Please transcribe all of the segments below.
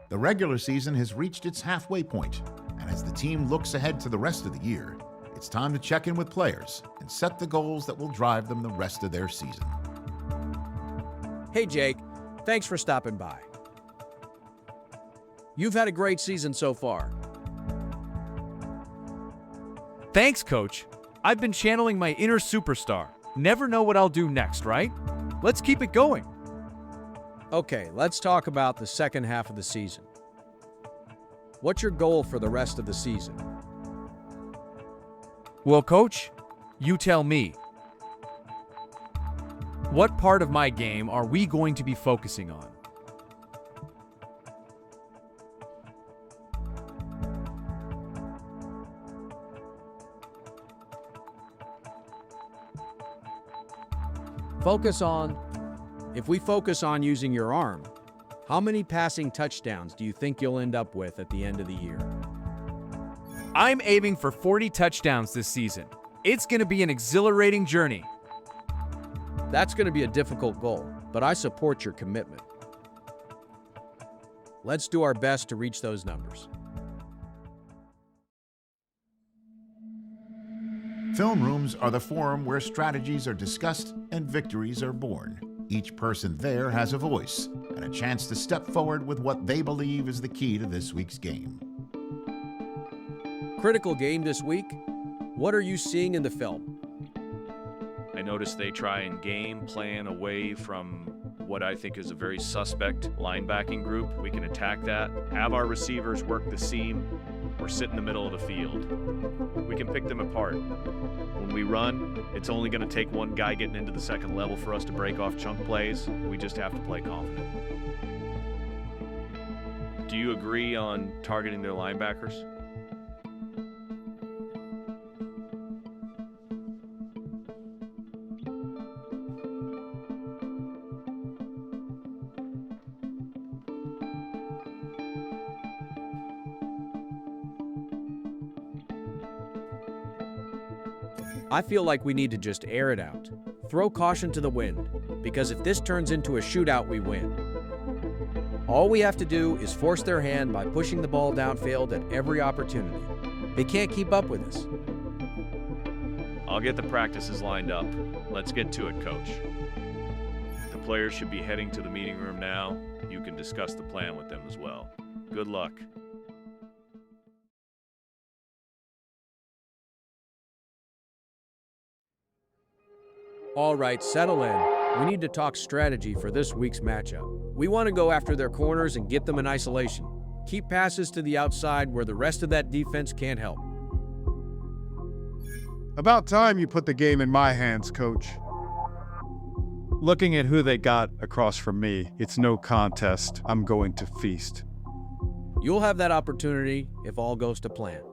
The regular season has reached its halfway point, and as the team looks ahead to the rest of the year, it's time to check in with players and set the goals that will drive them the rest of their season. Hey Jake, thanks for stopping by. You've had a great season so far. Thanks, Coach. I've been channeling my inner superstar. Never know what I'll do next, right? Let's keep it going. Okay, let's talk about the second half of the season. What's your goal for the rest of the season? Well, Coach, you tell me. What part of my game are we going to be focusing on? If we focus on using your arm, how many passing touchdowns do you think you'll end up with at the end of the year? I'm aiming for 40 touchdowns this season. It's going to be an exhilarating journey. That's going to be a difficult goal, but I support your commitment. Let's do our best to reach those numbers. Film rooms are the forum where strategies are discussed and victories are born. Each person there has a voice and a chance to step forward with what they believe is the key to this week's game. Critical game this week. What are you seeing in the film? I noticed they try and game plan away from what I think is a very suspect linebacking group. We can attack that, have our receivers work the seam, or sit in the middle of the field. We can pick them apart. When we run, it's only going to take one guy getting into the second level for us to break off chunk plays. We just have to play confident. Do you agree on targeting their linebackers? I feel like we need to just air it out. Throw caution to the wind, because if this turns into a shootout, we win. All we have to do is force their hand by pushing the ball downfield at every opportunity. They can't keep up with us. I'll get the practices lined up. Let's get to it, Coach. The players should be heading to the meeting room now. You can discuss the plan with them as well. Good luck. All right, settle in. We need to talk strategy for this week's matchup. We want to go after their corners and get them in isolation. Keep passes to the outside where the rest of that defense can't help. About time you put the game in my hands, Coach. Looking at who they got across from me, it's no contest. I'm going to feast. You'll have that opportunity if all goes to plan.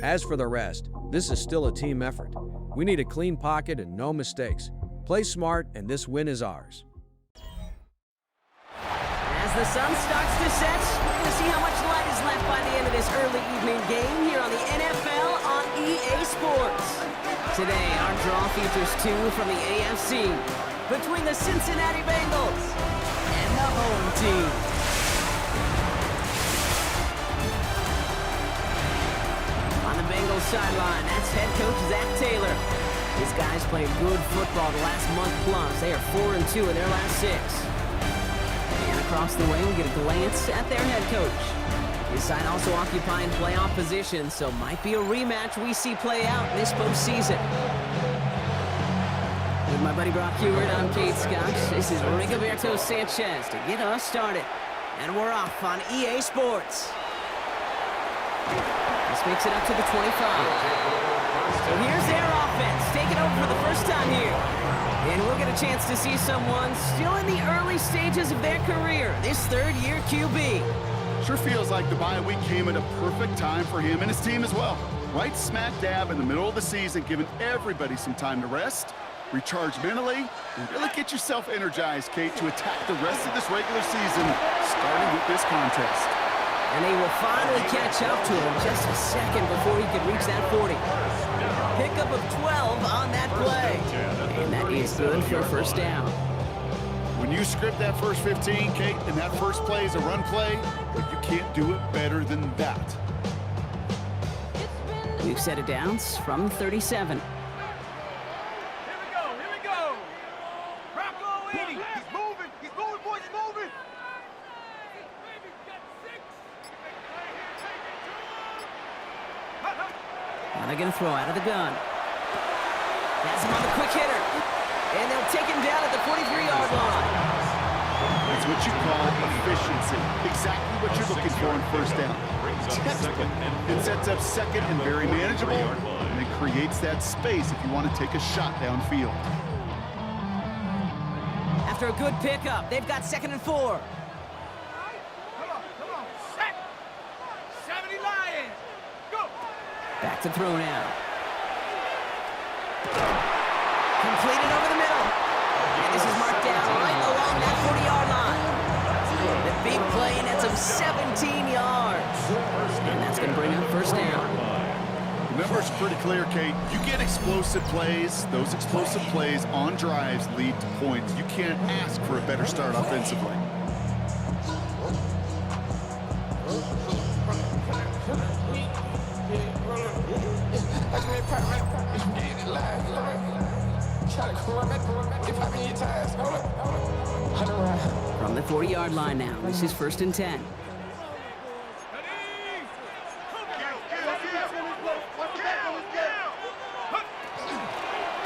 As for the rest, this is still a team effort. We need a clean pocket and no mistakes. Play smart, and this win is ours. As the sun starts to set, we're going to see how much light is left by the end of this early evening game here on the NFL on EA Sports. Today, our draw features two from the AFC between the Cincinnati Bengals and the home team. Bengals sideline, that's head coach Zach Taylor. These guys played good football the last month plus. They are 4-2 in their last 6. And across the way, we get a glance at their head coach. His side also occupying playoff position, so might be a rematch we see play out this postseason. With my buddy Brock Heward, I'm Kate Scott. This is Rigoberto Sanchez to get us started. And we're off on EA Sports. This makes it up to the 25. So here's their offense, taking over for the first time here. And we'll get a chance to see someone still in the early stages of their career, this third-year QB. Sure feels like the bye week came at a perfect time for him and his team as well. Right smack dab in the middle of the season, giving everybody some time to rest, recharge mentally, and really get yourself energized, Kate, to attack the rest of this regular season, starting with this contest. And they will finally catch up to him just a second before he could reach that 40. Pickup of 12 on that play. And that is good for a first down. When And you script that first 15, Kate, and that first play is a run play, but you can't do it better than that. We've set it down from 37. Here we go. Rocco in. He's moving, boys, he's moving. Now they're going to throw out of the gun. Has him on the quick hitter. And they'll take him down at the 43-yard line. That's what you call efficiency. Exactly what you're looking for on first down. Textbook. It sets up second and very manageable, and it creates that space if you want to take a shot downfield. After a good pickup, they've got 2nd and 4. Come on. Set. 70 Lions. Go. Back to throw now. Completed over the middle. And this is marked down right along that 40-yard line. The big play nets him 17 yards. And that's going to bring up first down. The numbers are pretty clear, Kate. You get explosive plays. Those explosive plays on drives lead to points. You can't ask for a better start offensively. From the 40-yard line now, this is 1st and 10.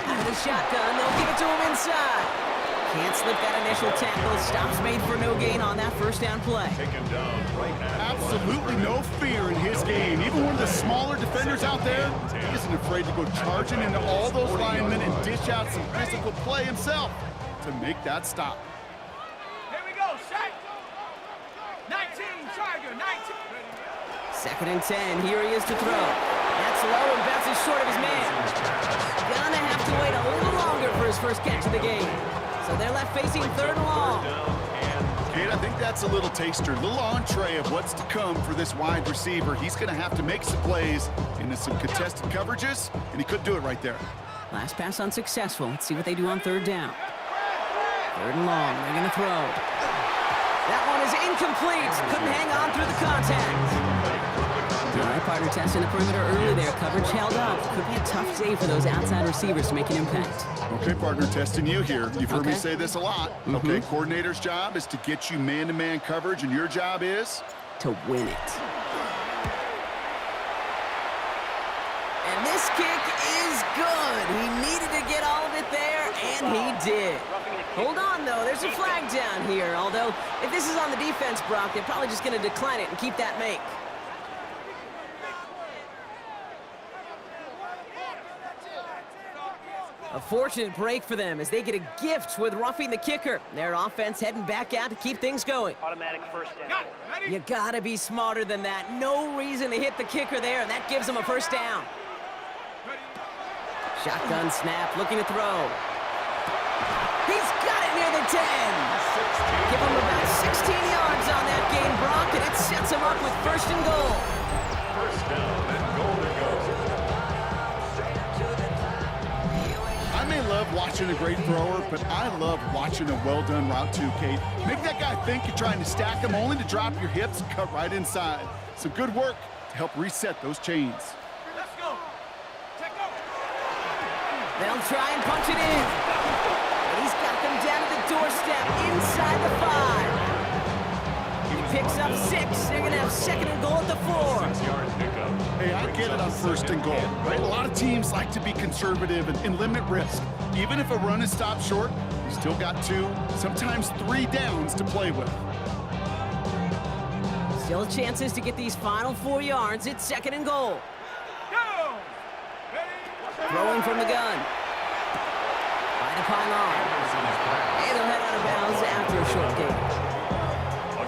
Out of the shotgun, they'll give it to him inside. Can't slip that initial tackle. Stops made for no gain on that first down play. Absolutely no fear in his game. Even one of the smaller defenders out there, he isn't afraid to go charging into all those linemen and dish out some physical play himself to make that stop. Here we go, set. 19, Tiger, 19. 2nd and 10, here he is to throw. That's low and bounces short of his man. Gonna have to wait a little longer for his first catch of the game. So they're left facing 3rd and long. Kate, I think that's a little taster, a little entree of what's to come for this wide receiver. He's going to have to make some plays into some contested coverages, and he could do it right there. Last pass unsuccessful. Let's see what they do on 3rd down. 3rd and long, they're gonna throw. That one is incomplete. Couldn't hang on through the contact. All right, partner testing the perimeter early there. Coverage held up. Could be a tough day for those outside receivers to make an impact. Okay, partner, testing you here. You've heard me say this a lot. Okay, coordinator's job is to get you man-to-man coverage, and your job is? To win it. And this kick is good. He needed to get all of it there, and he did. Hold on, though. There's a flag down here. Although, if this is on the defense, Brock, they're probably just going to decline it and keep that make. A fortunate break for them as they get a gift with roughing the kicker. Their offense heading back out to keep things going. Automatic first down. You gotta be smarter than that. No reason to hit the kicker there, and that gives them a first down. Shotgun snap, looking to throw. He's got it near the 10. Give him about 16 yards on that gain, Brock, and it sets him up with 1st and goal. First down and goal to go. I may love watching a great thrower, but I love watching a well-done route too, Kate. Make that guy think you're trying to stack him only to drop your hips and cut right inside. Some good work to help reset those chains. Let's go. Take over. They'll try and punch it in. But he's got them down to the doorstep inside the 5. He picks up 6. They're going to have 2nd and goal at the 4. 6-yard pickup. Hey, I get it on 1st and goal, right? A lot of teams like to be conservative and limit risk. Even if a run is stopped short, you still got 2, sometimes 3 downs to play with. Still chances to get these final 4 yards. It's 2nd and goal. Go. Throwing from the gun. Right upon on. And they'll head out of bounds after a short gain.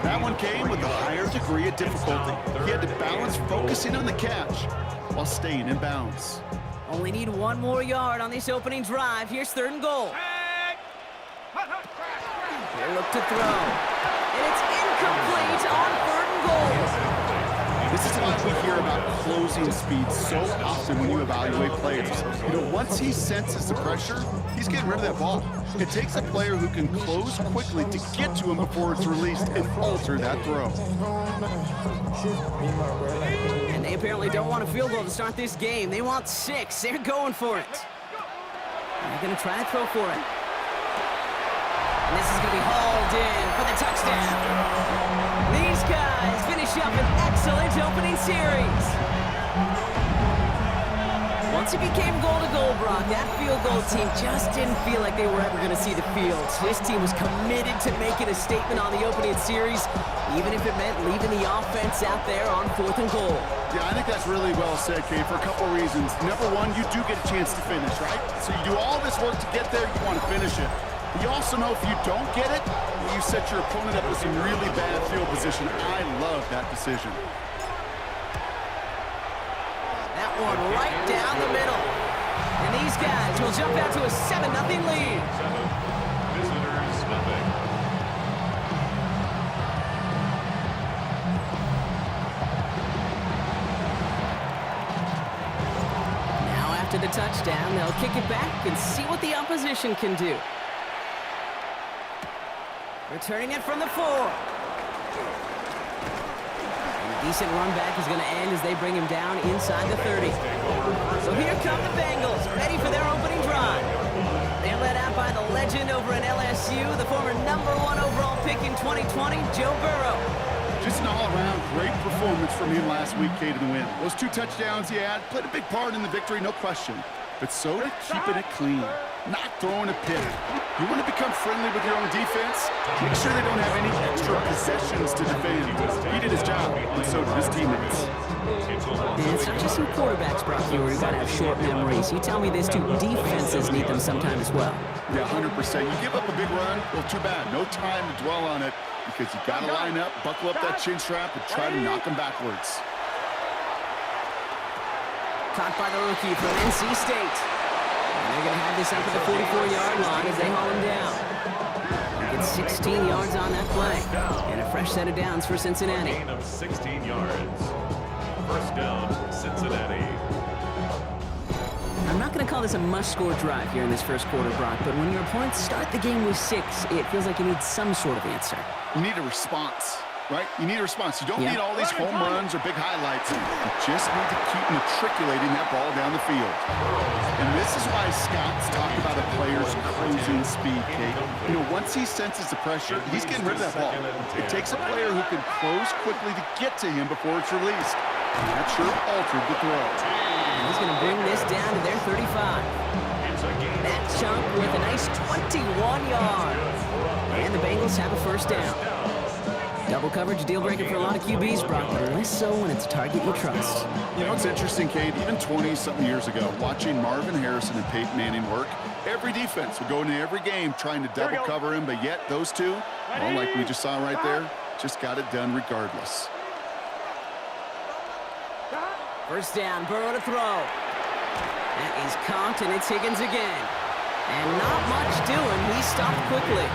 That one came with a higher degree of difficulty. He had to balance focusing on the catch while staying in bounds. Only need 1 more yard on this opening drive. Here's 3rd and goal. They look to throw. And it's incomplete on 3rd and goal. This is why we hear about closing speed so often when you evaluate players. Once he senses the pressure, he's getting rid of that ball. It takes a player who can close quickly to get to him before it's released and alter that throw. And they apparently don't want a field goal to start this game. They want 6. They're going for it. They're going to try to throw for it. And this is going to be hauled in for the touchdown. These guys finish up an excellent opening series. Once it became goal-to-goal, Brock, that field goal team just didn't feel like they were ever going to see the field. This team was committed to making a statement on the opening series, even if it meant leaving the offense out there on 4th and goal. Yeah, I think that's really well said, Kate, for a couple reasons. Number one, you do get a chance to finish, right? So you do all this work to get there, you want to finish it. But you also know if you don't get it, you set your opponent up with some really bad field position. I love that decision. That one right down the middle. And these guys will jump out to a 7-0 lead. 7, visitors nothing. Now after the touchdown, they'll kick it back and see what the opposition can do. Returning it from the 4. Decent run back is going to end as they bring him down inside the 30. So here come the Bengals, ready for their opening drive. They're led out by the legend over at LSU, the former #1 overall pick in 2020, Joe Burrow. Just an all-around great performance from him last week, Kate, in the win. Those 2 touchdowns he had played a big part in the victory, no question. But so did keeping it clean, not throwing a pick. You want to become friendly with your own defense? Make sure they don't have any extra possessions to defend. He did his job, and so did his teammates. And it's not just some quarterbacks, Brock, who got to have short memories. You tell me these 2 defenses need them sometime as well. Yeah, 100%. You give up a big run, well, too bad. No time to dwell on it because you got to line up, buckle up that chin strap, and try to knock them backwards. Caught by the rookie from NC State. And they're going to have this up at the 44-yard line as they haul him down. He gets 16 yards on that play. And a fresh set of downs for Cincinnati. Gain of 16 yards. First down, Cincinnati. I'm not going to call this a must-score drive here in this first quarter, Brock, but when your opponents start the game with 6, it feels like you need some sort of answer. You need a response, right? You need a response. You don't need all these home runs or big highlights. You just need to keep matriculating that ball down the field. And this is why scouts talk about a player's closing speed, Kate. Once he senses the pressure, he's getting rid of that ball. It takes a player who can close quickly to get to him before it's released. And that sure altered the throw. And he's going to bring this down to their 35. That chunk with a nice 21 yards. And the Bengals have a first down. Double coverage, deal breaker for a lot of QBs, Brock, but less so when it's a target you trust. It's interesting, Kate, even 20-something years ago, watching Marvin Harrison and Peyton Manning work, every defense would go into every game trying to double cover him, but yet those two, well, like we just saw right there, just got it done regardless. First down, Burrow to throw. That is caught, and it's Higgins again. And not much doing. He stopped quickly.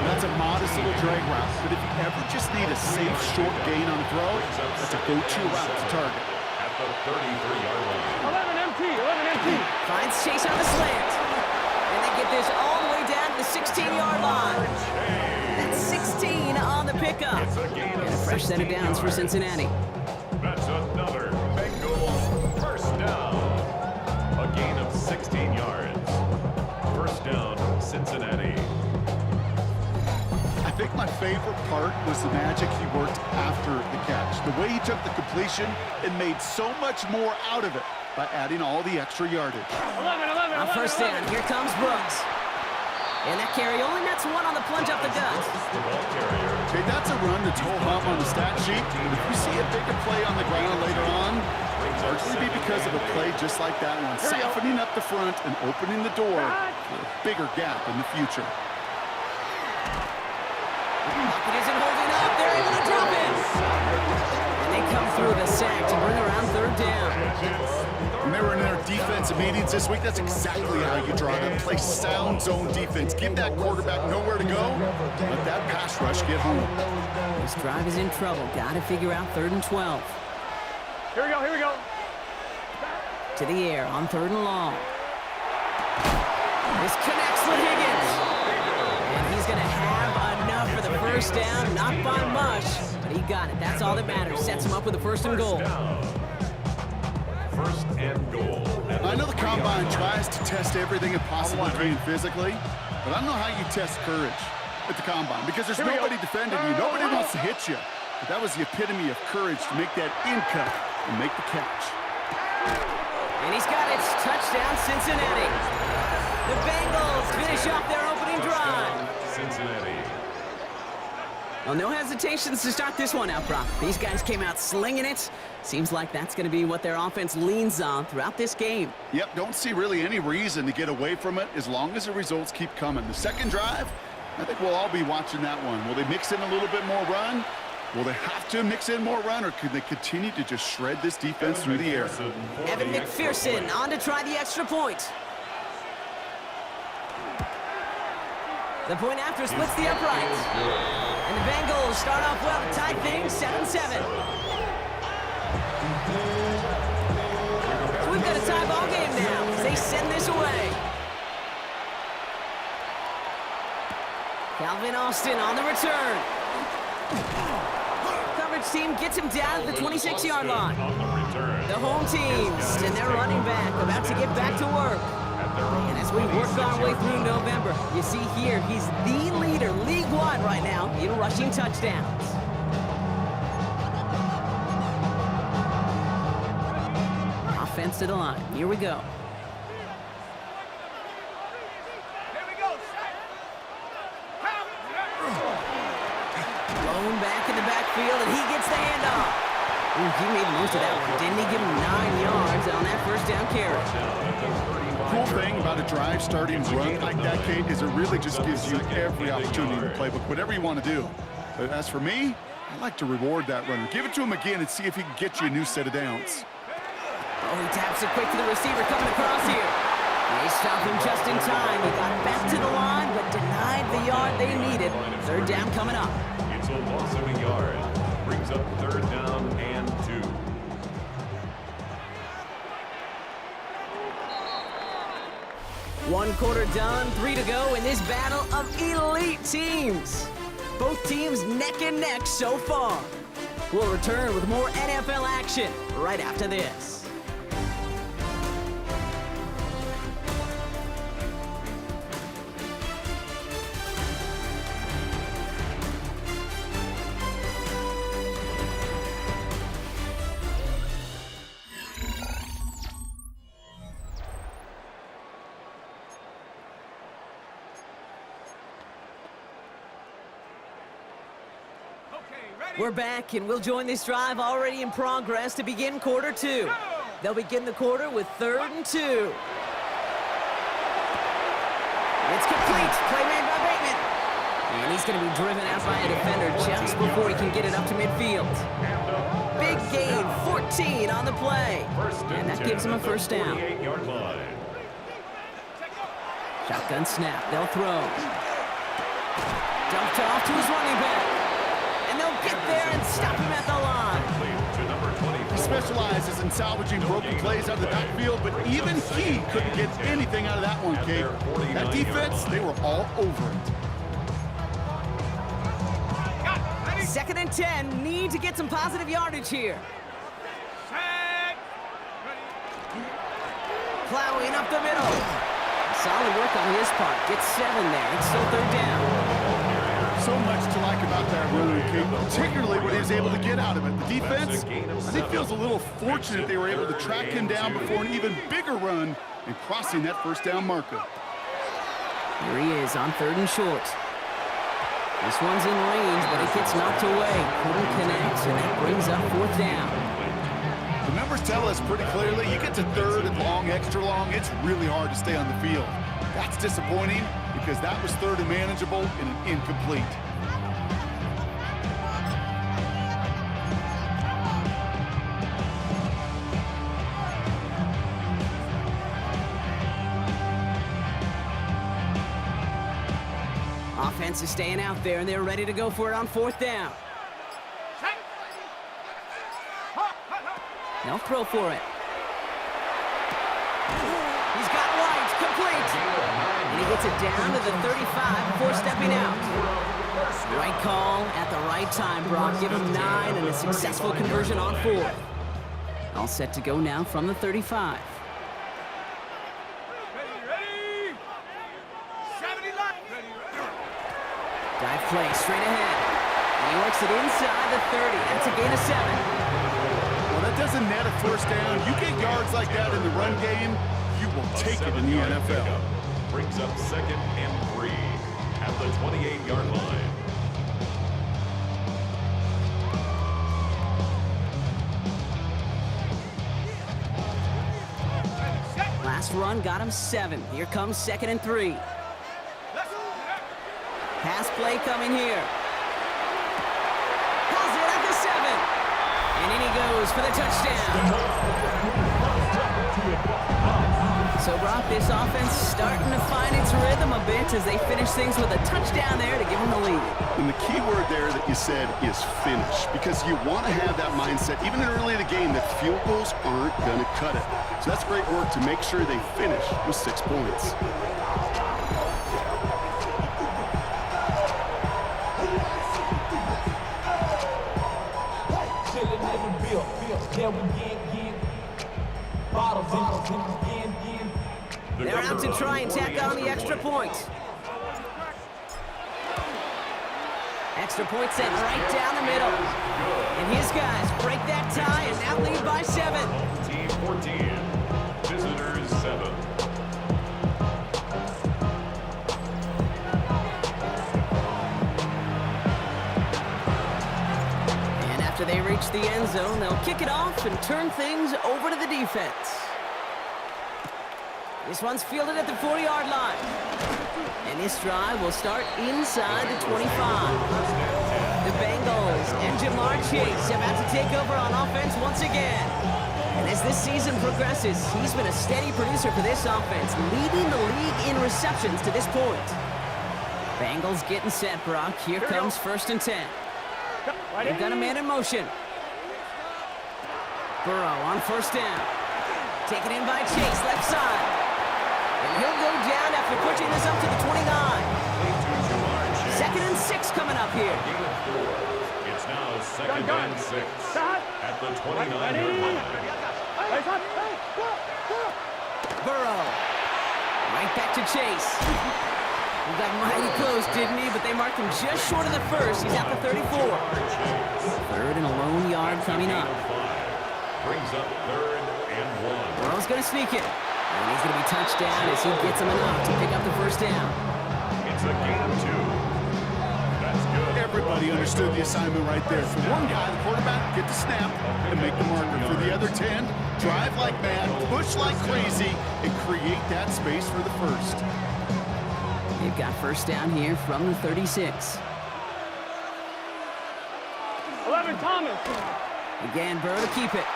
That's a modest little drag route, but if you ever just need a safe, short gain on a throw, that's a go-to route to target. At the 33-yard line. 11 empty. Finds Chase on the slant. And they get this all the way down to the 16-yard line. That's 16 on the pickup. And a fresh set of downs for Cincinnati. That's another Bengals first down. A gain of 16 yards. First down, Cincinnati. I think my favorite part was the magic he worked after the catch. The way he took the completion and made so much more out of it by adding all the extra yardage. 11. On first down, here comes Brooks. And that carry only nets 1 on the plunge up the gut. The ball carrier. Okay, that's a run that's whole hum on the stat sheet. But if you see a bigger play on the ground later on, it's largely be because of a play just like that one, softening up the front and opening the door for a bigger gap in the future. Pocket isn't holding up. They're able to drop it. And they come through with a sack to bring around third down. When they were in their defensive meetings this week, that's exactly how you draw it up. Play sound zone defense. Give that quarterback nowhere to go. Let that pass rush get home. This drive is in trouble. Got to figure out 3rd and 12. Here we go, here we go. To the air on 3rd and long. This connects with Higgins. And he's going to have enough for the first down. Not by much, but he got it. That's all that matters. Sets him up with a 1st and goal. First and goal. I know the Combine tries to test everything it possibly can physically, but I don't know how you test courage at the Combine because there's nobody defending you. Nobody wants to hit you. But that was the epitome of courage to make that in cut and make the catch. And he's got it. Touchdown, Cincinnati. The Bengals finish off their opening drive. Cincinnati. Well, no hesitations to start this one out, Brock. These guys came out slinging it. Seems like that's going to be what their offense leans on throughout this game. Yep, don't see really any reason to get away from it as long as the results keep coming. The second drive, I think we'll all be watching that one. Will they mix in a little bit more run? Will they have to mix in more run, or could they continue to just shred this defense through the air? Evan McPherson on to try the extra point. The point after splits the uprights. And the Bengals start off well to tie things 7-7. So we've got a tie ball game now as they send this away. Calvin Austin on the return. Coverage team gets him down at the 26-yard line. The home teams and their running back about to get back to work. And as we work our way through November, you see here he's the leader, League One right now, in rushing touchdowns. Offense to the line. Here we go. Here we go. Blown back in the backfield, and he gets the handoff. Ooh, he made most of that one, didn't he? Give him 9 yards on that first down carry. Cool thing about a drive starting run like that, Kate, is it really just gives you every opportunity in the playbook, whatever you want to do. But as for me, I like to reward that runner. Give it to him again and see if he can get you a new set of downs. Oh, he taps it quick to the receiver coming across here. They stop him just in time. He got back to the line, but denied the yard they needed. Third down coming up. It's a loss of a yard. Brings up 3rd down and 2. One quarter done, 3 to go in this battle of elite teams. Both teams neck and neck so far. We'll return with more NFL action right after this. We're back, and we'll join this drive already in progress to begin quarter 2. They'll begin the quarter with 3rd and 2. It's complete. Play made by Bateman. And he's going to be driven out by a defender just before he can get it up to midfield. Big gain, 14 on the play. And that gives him a first down. Shotgun snap. They'll throw. Dumped off to his running back. And they'll get there and stop him at the line. He specializes in salvaging broken plays out of the backfield, but even he couldn't get anything out of that one, Kate. That defense, they were all over it. 2nd and 10, need to get some positive yardage here. Plowing up the middle. Solid work on his part. Gets 7 there. It's still 3rd down. So much to like about that run, Kate, particularly what he was able to get out of it. The defense, I think, feels a little fortunate they were able to track him down before an even bigger run and crossing that first down marker. Here he is on 3rd and short. This one's in range, but it gets knocked away. Couldn't connect, and that brings up 4th down. The numbers tell us pretty clearly, you get to 3rd and long, extra long, it's really hard to stay on the field. That's disappointing because that was 3rd and manageable and an incomplete. Offense is staying out there, and they're ready to go for it on 4th down. They'll throw for it. He's got White, complete. And he gets it down to the 35 before stepping out. Right call at the right time, Brock. Give him 9 and a successful conversion on 4th. All set to go now from the 35. Dive play straight ahead. And he works it inside the 30. That's a gain of 7. Well, that doesn't net a first down. You get yards like that in the run game, you will take it in the NFL. Brings up 2nd and 3 at the 28-yard line. Last run got him 7. Here comes 2nd and 3. Pass play coming here. Pulls it at the 7. And in he goes for the touchdown. So, Brock, this offense starting to find its rhythm a bit as they finish things with a touchdown there to give them the lead. And the key word there that you said is finish, because you want to have that mindset, even early in the game, that field goals aren't going to cut it. So that's great work to make sure they finish with 6 points. They're out to try and tack on the extra point. Extra point sent right down the middle. And his guys break that tie and now lead by 7. Team 14, visitors 7. And after they reach the end zone, they'll kick it off and turn things over to the defense. This one's fielded at the 40-yard line. And this drive will start inside the 25. The Bengals and Jamar Chase about to take over on offense once again. And as this season progresses, he's been a steady producer for this offense, leading the league in receptions to this point. Bengals getting set, Brock. Here comes 1st and 10. They've got a man in motion. Burrow on 1st down. Taken in by Chase, left side. And he'll go down after pushing this up to the 29. 2nd and 6 coming up here. It's now 2nd and 6 at the 29-yard line. Burrow. Right back to Chase. He got mighty close, didn't he? But they marked him just short of the 1st. He's at the 34. 3rd and a lone yard coming up. Brings up 3rd and 1. Burrow's going to sneak it. And he's going to be touched down as he gets him enough to pick up the 1st down. It's a gain of 2. That's good. Everybody understood the assignment right there. For one guy, the quarterback, get the snap and make the marker. For the other 10, drive like mad, push like crazy, and create that space for the 1st. They've got 1st down here from the 36. 11, Thomas. Again, Burrow to keep it.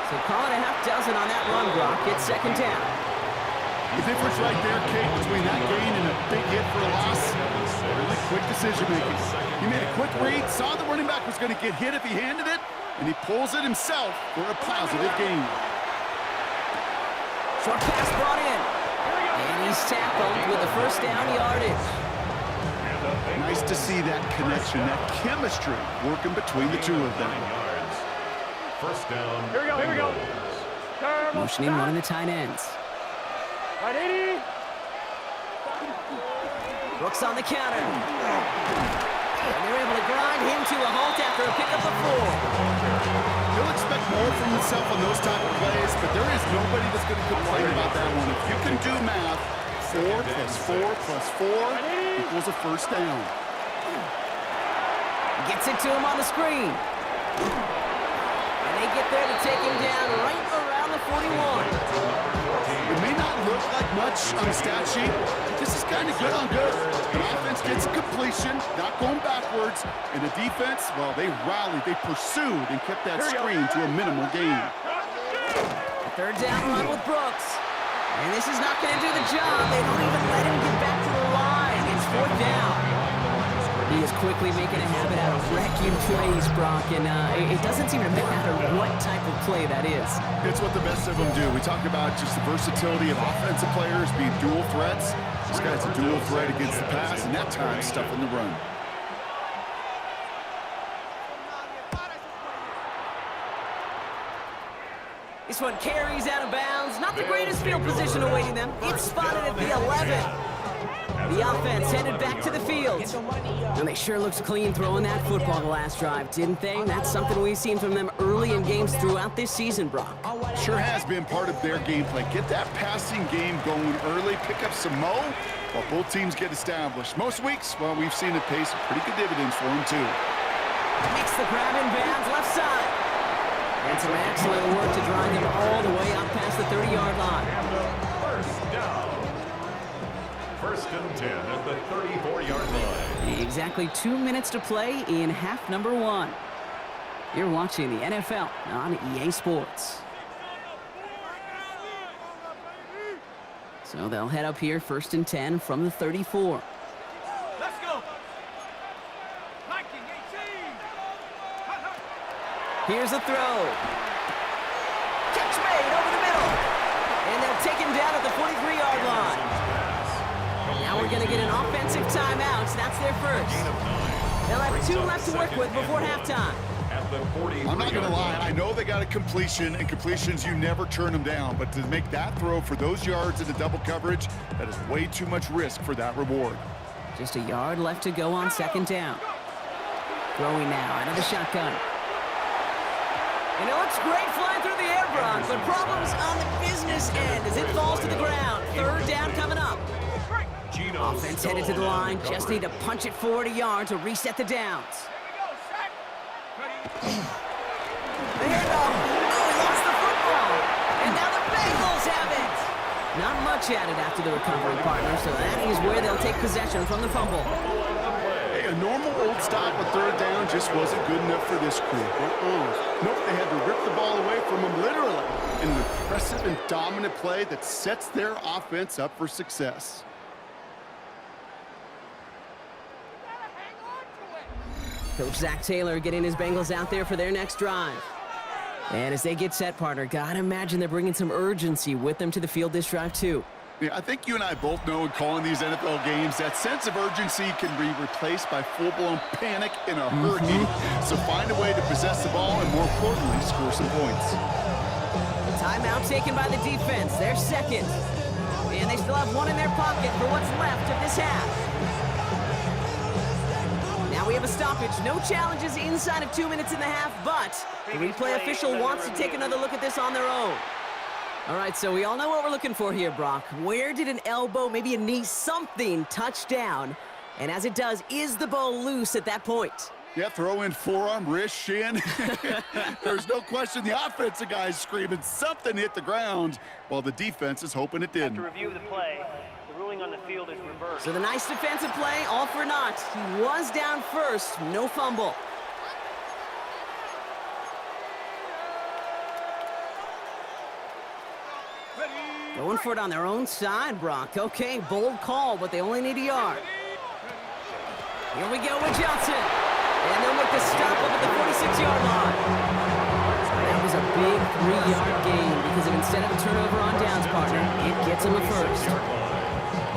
So call it a half dozen on that run, Brock. It's 2nd down. The difference right there, Kate, between that gain and a big hit for a loss, really quick decision making. He made a quick read, saw the running back was going to get hit if he handed it, and he pulls it himself for a positive gain. Short pass brought in. And he's tackled with the 1st down yardage. Nice to see that connection, that chemistry working between the two of them. 1st down. Here we go. Motioning one of the tight ends. Right, 80. Brooks on the counter. And they're able to grind him to a halt after a pickup of 4. He'll expect more from himself on those type of plays, but there is nobody that's going to complain about that one. If you can do math, 4 plus 4 plus 4 equals a 1st down. Gets it to him on the screen. And they get there to take him down right around the 41. It may not look like much on the stat sheet, but this is kind of good on good. The offense gets a completion, not going backwards, and the defense, well, they rallied, they pursued, and kept that screen to a minimal gain. 3rd down run with Brooks. And this is not going to do the job. They don't even let him get back to the line. quickly making a habit out of wrecking plays, Brock, and it doesn't seem to matter what type of play that is. It's what the best of them do. We talk about just the versatility of offensive players being dual threats. This guy's a dual threat against the pass, and that time stuffing the run. This one carries out of bounds. Not the greatest field position awaiting them. It's spotted at the 11. The offense headed back to the field. And they sure looked clean throwing that football the last drive, didn't they? That's something we've seen from them early in games throughout this season, Brock. Sure has been part of their game plan. Get that passing game going early, pick up some mo while both teams get established. Most weeks, well, we've seen it pay some pretty good dividends for them, too. Makes the grab in bounds left side. And some excellent work to drive them all the way up past the 30-yard line. First down. First and 10 at the 34-yard line. Exactly 2 minutes to play in half number 1. You're watching the NFL on EA Sports. So they'll head up here first and 10 from the 34. Let's go. Here's a throw. Catch made over the middle. And they'll take him down at the 43-yard line. Now we're going to get an offensive timeout. That's their first. They'll have 2 left to work with before halftime. I'm not going to lie. I know they got a completion, and completions, you never turn them down. But to make that throw for those yards into double coverage, that is way too much risk for that reward. Just a yard left to go on second down. Throwing now out of the shotgun. And it looks great flying through the air, Brock, but problems on the business end as it falls to the ground. Third down coming up. Offense headed to the line. Just need to punch it forward a yard to reset the downs. The handoff. Oh, he lost the football. And now the Bengals have it. Not much added after the recovery, partner, so that is where they'll take possession from the fumble. Hey, a normal old stop with third down just wasn't good enough for this crew. Nope, they had to rip the ball away from them literally in an impressive and dominant play that sets their offense up for success. Coach Zach Taylor getting his Bengals out there for their next drive. And as they get set, partner, gotta imagine they're bringing some urgency with them to the field this drive, too. Yeah, I think you and I both know in calling these NFL games that sense of urgency can be replaced by full-blown panic in a hurricane. So find a way to possess the ball and, more importantly, score some points. Timeout taken by the defense. They're second. And they still have one in their pocket for what's left of this half. Now we have a stoppage. No challenges inside of 2 minutes and a half, but the replay official wants to take another look at this on their own. All right, so we all know what we're looking for here, Brock. Where did an elbow, maybe a knee, something touch down? And as it does, is the ball loose at that point? Yeah, throw in forearm, wrist, shin. There's no question the offensive guy's screaming something hit the ground while the defense is hoping it didn't. To review the play, the ruling on the field is reversed. So the nice defensive play, all for naught. He was down first, no fumble. Going for it on their own side, Brock. Okay, bold call, but they only need a yard. Here we go with Johnson. And they'll make the stop up at the 46-yard line. That was a big 3-yard gain because instead of a turnover on downs, partner, it gets them a first.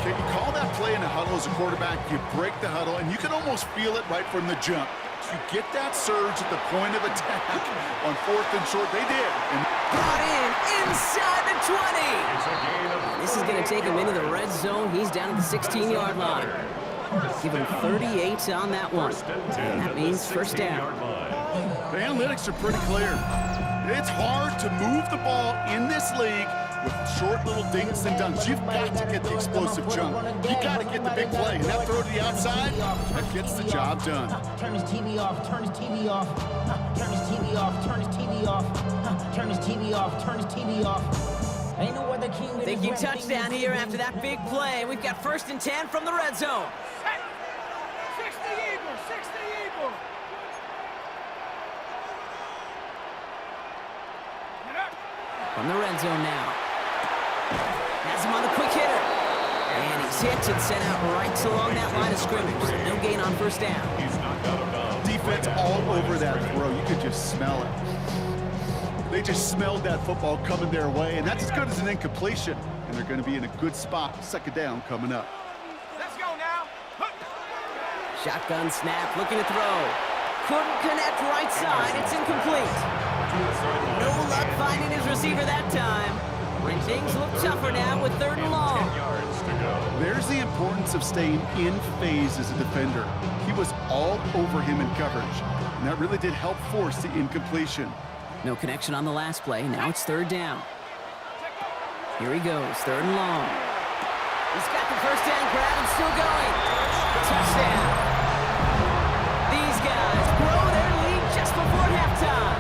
Okay, you call that play in a huddle as a quarterback, you break the huddle, and you can almost feel it right from the jump. You get that surge at the point of attack on 4th and short. They did. And brought in inside the 20. This is going to take him into the red zone. He's down at the 16-yard line. Give him 38 on that one. And that means first down. The analytics are pretty clear. It's hard to move the ball in this league with short little dinks and dunks. You've got to get the explosive jump. You've got to get the big play. And that throw to the outside, that gets the job done. Turn his TV off, turn his TV off. Turn his TV off, turn his TV off. Turn his TV off, turn his TV off. Ain't no other king. Thinking touchdown here after that big play. We've got first and 10 from the red zone. 60 Eagles, 60 Eagles. From the red zone now. Has him on the quick hitter. And he's hit and sent out right along that line of of scrimmage, so no gain on first down. He's knocked out of bounds. Defense all over that throw. You could just smell it. They just smelled that football coming their way, and that's as good as an incompletion. And they're going to be in a good spot. Second down coming up. Let's go now. Shotgun snap, looking to throw. Couldn't connect right side. It's incomplete. No luck finding his receiver that time. And things look tougher now with 3rd and long. 10 yards to go. There's the importance of staying in phase as a defender. He was all over him in coverage, and that really did help force the incompletion. No connection on the last play. Now it's 3rd down. Here he goes, 3rd and long. He's got the first down grab and still going. Touchdown. These guys grow their lead just before halftime.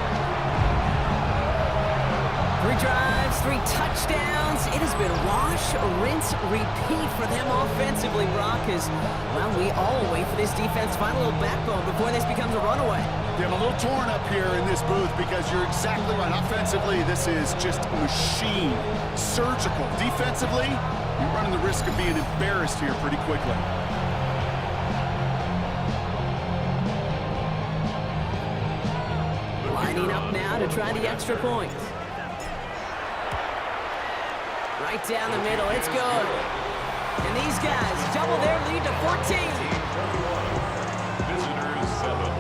3 drives, 3 touchdowns. It has been wash, rinse, repeat for them offensively, Brock, as, well, we all wait for this defense to find a little backbone before this becomes a runaway. Yeah, I'm a little torn up here in this booth because you're exactly right. Offensively, this is just a machine. Surgical. Defensively, you're running the risk of being embarrassed here pretty quickly. Lining up now to try the extra point. Right down the middle, it's good. And these guys double their lead to 14. Visitors 7.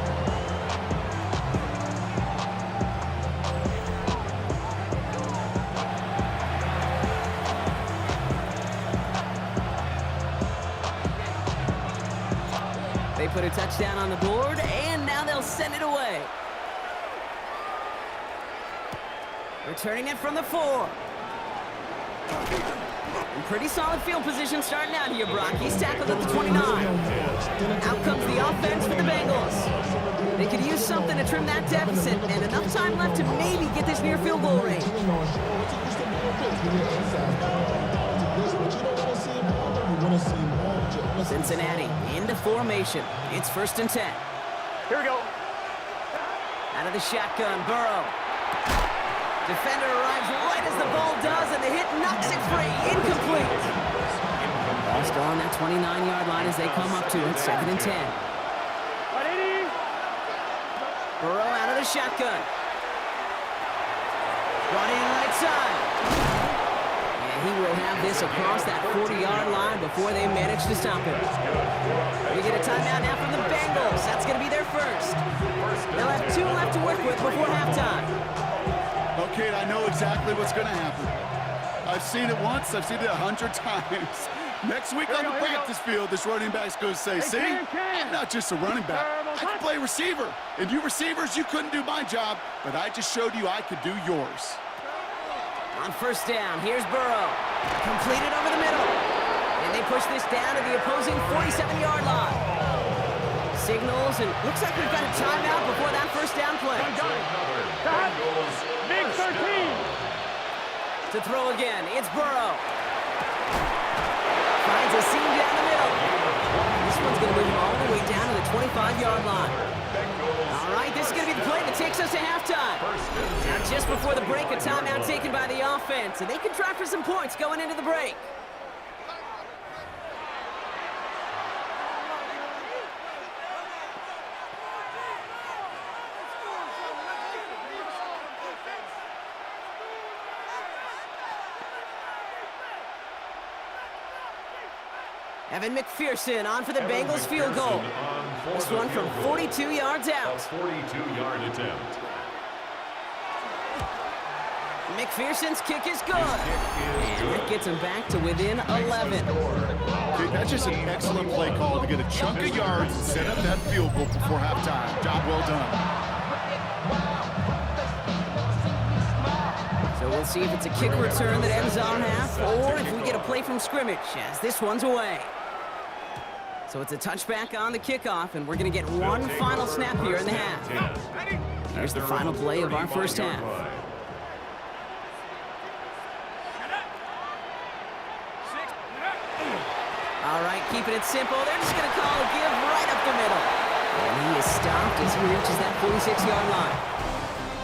They put a touchdown on the board, and now they'll send it away. Returning it from the 4. And pretty solid field position starting out here, Brock. He's tackled at the 29. Out comes the offense for the Bengals. They could use something to trim that deficit, and enough time left to maybe get this near field goal range. Cincinnati into formation. It's 1st and 10. Here we go. Out of the shotgun, Burrow. Defender arrives right as the ball does, and the hit knocks it free. Incomplete. Ball still on that 29-yard line as they come up to it. 2nd and 10. Burrow out of the shotgun. Running right side. And he will have this across that 40-yard line before they manage to stop him. We get a timeout now from the Bengals. That's going to be their first. They'll have 2 left to work with before halftime. Okay, I know exactly what's going to happen. I've seen it once. I've seen it 100 times. Next week on the practice field, this running back's going to say, see, I'm not just a running back. I can play receiver. And you receivers, you couldn't do my job, but I just showed you I could do yours. On first down, here's Burrow. Completed over the middle. And they push this down to the opposing 47-yard line. Signals, and looks like we've got a timeout before that first down play. Big 13. To throw again, it's Burrow. Finds a seam down the middle. This one's going to move him all the way down to the 25-yard line. All right, this is going to be the play that takes us to halftime. Now, just before the break, a timeout taken by the offense, and they can try for some points going into the break. Evan McPherson on for the Bengals field goal. This one from 42 yards out. A 42-yard attempt. McPherson's kick is good. And that gets him back to within 11. Dude, that's just an excellent play call to get a chunk of yards and set up that field goal before halftime. Job well done. So we'll see if it's a kick return that ends our half, or if we get a play from scrimmage, as this one's away. So it's a touchback on the kickoff, and we're going to get one final snap here in the half. Here's the final play of our first half. All right, keeping it simple. They're just going to call a give right up the middle. And he is stopped as he reaches that 46-yard line.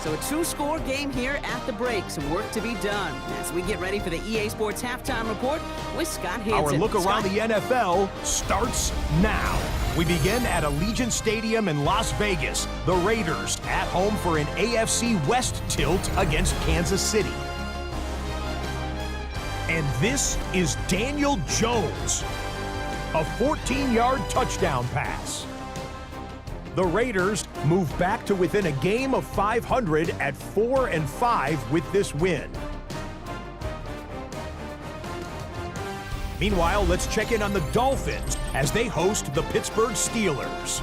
So a two-score game here at the break. Some work to be done as we get ready for the EA Sports Halftime Report with Scott Hansen. Our look around the NFL starts now. We begin at Allegiant Stadium in Las Vegas. The Raiders at home for an AFC West tilt against Kansas City. And this is Daniel Jones. A 14-yard touchdown pass. The Raiders move back to within a game of 500 at 4-5 with this win. Meanwhile, let's check in on the Dolphins as they host the Pittsburgh Steelers.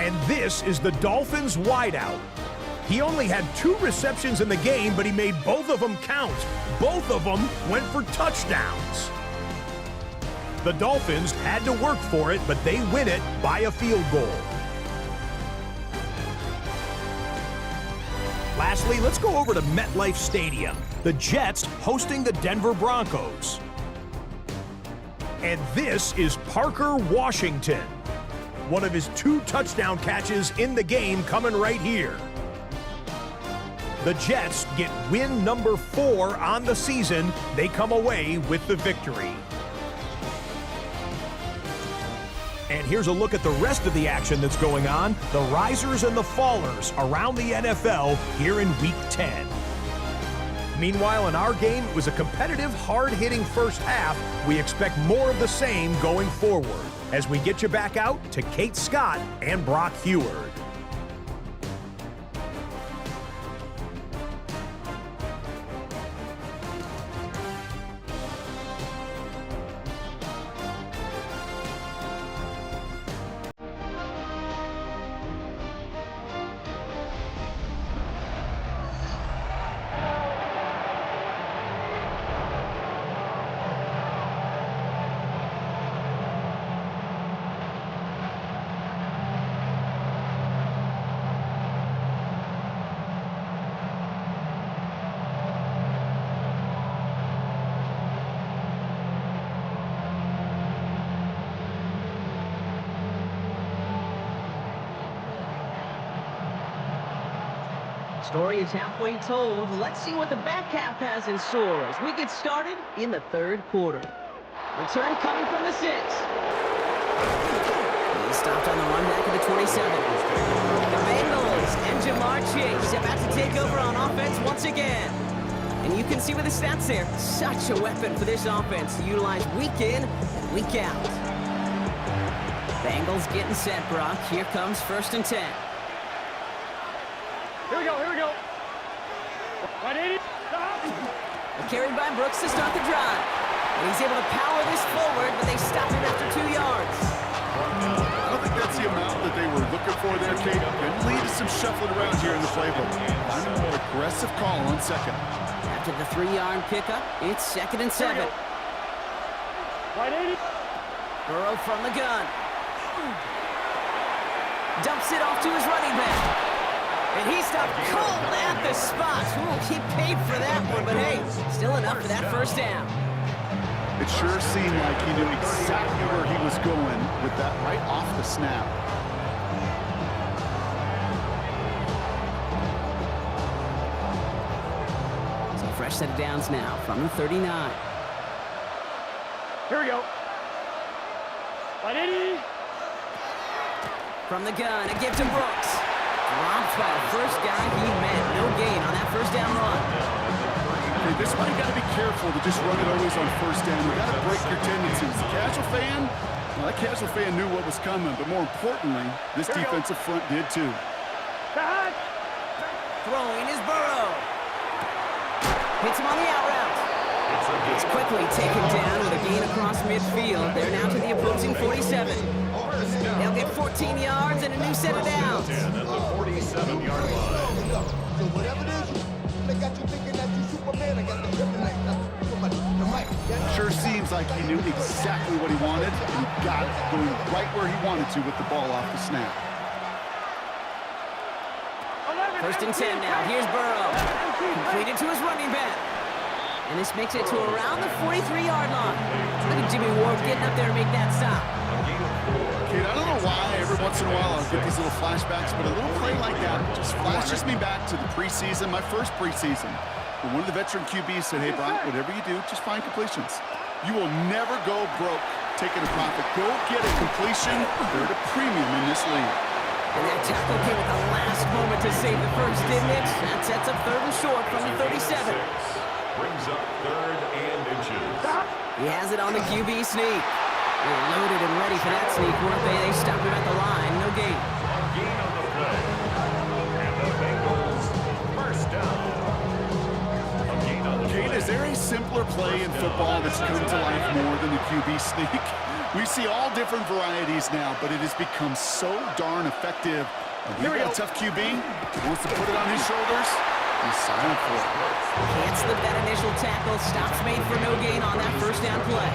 And this is the Dolphins wideout. He only had 2 receptions in the game, but he made both of them count. Both of them went for touchdowns. The Dolphins had to work for it, but they win it by a field goal. Lastly, let's go over to MetLife Stadium. The Jets hosting the Denver Broncos. And this is Parker Washington. One of his 2 touchdown catches in the game coming right here. The Jets get win number 4 on the season. They come away with the victory. And here's a look at the rest of the action that's going on. The risers and the fallers around the NFL here in Week 10. Meanwhile, in our game, it was a competitive, hard-hitting first half. We expect more of the same going forward as we get you back out to Kate Scott and Brock Heward. Story is halfway told. Let's see what the back half has in store as we get started in the third quarter. Return coming from the 6. He stopped on the run back at the 27. The Bengals and Jamar Chase about to take over on offense once again. And you can see with the stats there, such a weapon for this offense to utilize week in and week out. Bengals getting set, Brock. Here comes 1st and 10. Here we go. 180. Carried by Brooks to start the drive. And he's able to power this forward, but they stop him after 2 yards. I don't think that's the amount that they were looking for there, Kate. And lead to some shuffling around here in the playbook. Find a more aggressive call on 2nd. After the 3-yard pickup, it's 2nd and 7. 180. Burrow from the gun. Dumps it off to his running back. And he stopped cold at the spot. Ooh, he paid for that one, but hey, still enough for that first down. It sure seemed like he knew exactly where he was going with that right off the snap. So fresh set of downs now from the 39. Here we go. 180. From the gun, a give to Brooks. Dropped by the first guy he met. No gain on that first down run. Hey, this one you got to be careful to just run it always on 1st down. You got to break your tendencies. The casual fan, well, that casual fan knew what was coming, but more importantly, this defensive front did too. Throwing is Burrow. Hits him on the out route. It's quickly taken down with a gain across midfield. They're now to the opposing 47. They'll get 14 yards and a new set of downs. At the 47-yard line. Sure seems like he knew exactly what he wanted and got it going right where he wanted to with the ball off the snap. 1st and 10 now. Here's Burrow. Completed to his running back. And this makes it to around the 43-yard line. Look at Jimmy Ward getting up there to make that stop. Kid, I don't know why every once in a while I'll get these little flashbacks, but a little play like that just flashes me back to the preseason, my first preseason. When one of the veteran QBs said, hey, Brian, whatever you do, just find completions. You will never go broke taking a profit. Go get a completion. They're at a premium in this league. And that tackle came at the last moment to save the first, didn't it? That sets up 3rd and short from the 37. Brings up 3rd and inches. He has it on the QB sneak. They're loaded and ready for that sneak, weren't they? They stopped him at the line. No gain. Gain on the play. And the Bengals, first down. A gain on the play. Kate, is there a simpler play in football that's come to life more than the QB sneak? We see all different varieties now, but it has become so darn effective. Here we got a tough QB. Wants to put it on his shoulders. He's silent for it. Can't slip that initial tackle. Stops made for no gain on that first down play.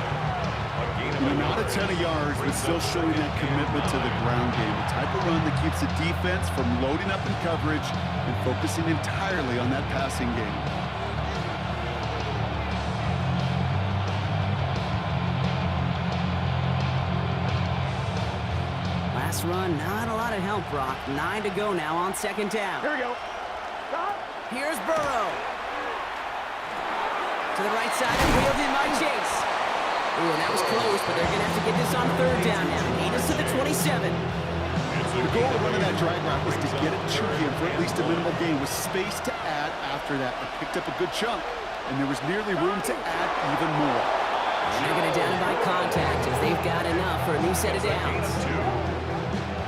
Not a ton of yards, but still showing that commitment to the ground game. The type of run that keeps the defense from loading up in coverage and focusing entirely on that passing game. Last run, not a lot of help, Brock. 9 to go now on 2nd down. Here we go. Stop. Here's Burrow. To the right side and wheeled in by Chase. Ooh, that was close, but they're going to have to get this on 3rd down now. Lead us to the 27. The goal of running that drag route was to get it chunky and for at least a minimal gain with space to add after that. They picked up a good chunk, and there was nearly room to add even more. And they're going to down it by contact as they've got enough for a new set of downs.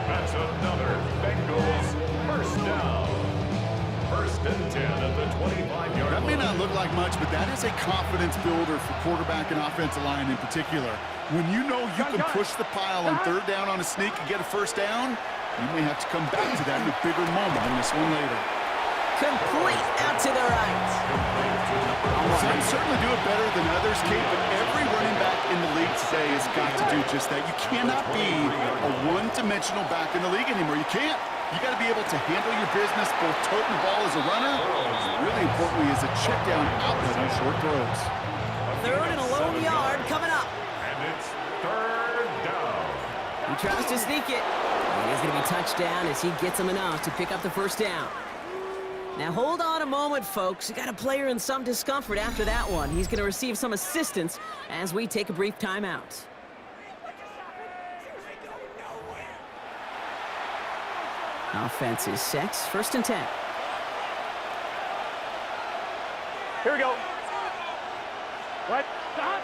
That's another Bengals first down. 1st and 10 at the 25-yard line. That may not look like much, but that is a confidence builder for quarterback and offensive line in particular. When you know you can push the pile on 3rd down on a sneak and get a first down, you may have to come back to that in a bigger moment than this one later. Complete out to the right. Some certainly do it better than others, Kate, but every running back in the league today has got to do just that. You cannot be a one-dimensional back in the league anymore. You can't. You got to be able to handle your business, both toting the ball as a runner, and really importantly as a check down outlet on short throws. 3rd and a lone yard coming up. And it's 3rd down. He tries to sneak it. And he's going to be touched down as he gets him enough to pick up the first down. Now hold on a moment, folks. You got a player in some discomfort after that one. He's going to receive some assistance as we take a brief timeout. Offense is set. 1st and 10. Here we go. What? Stop.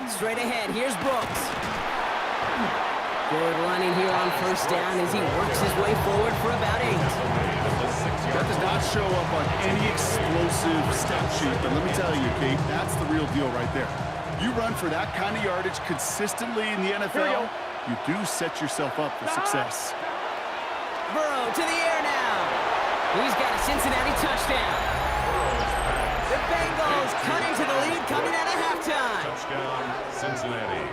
Straight ahead. Here's Brooks. Good running here on 1st down as he works his way forward for about 8. That does not show up on any explosive stat sheet, but let me tell you, Kate, that's the real deal right there. You run for that kind of yardage consistently in the NFL, you do set yourself up for success. Burrow to the air now. He's got a Cincinnati touchdown. The Bengals cutting to the lead coming out of halftime. Touchdown, Cincinnati.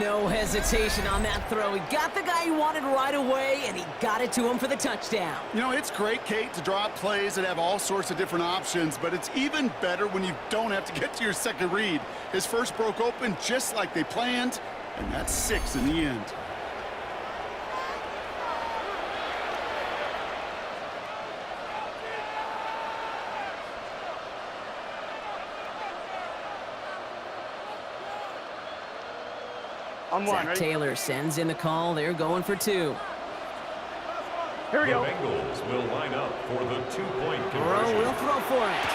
No hesitation on that throw. He got the guy he wanted right away, and he got it to him for the touchdown. You know, it's great, Kate, to draw up plays that have all sorts of different options, but it's even better when you don't have to get to your second read. His first broke open just like they planned, and that's 6 in the end. Zach Taylor sends in the call. They're going for 2. Here we go. The Bengals will line up for the 2-point conversion. Burrow will throw for it.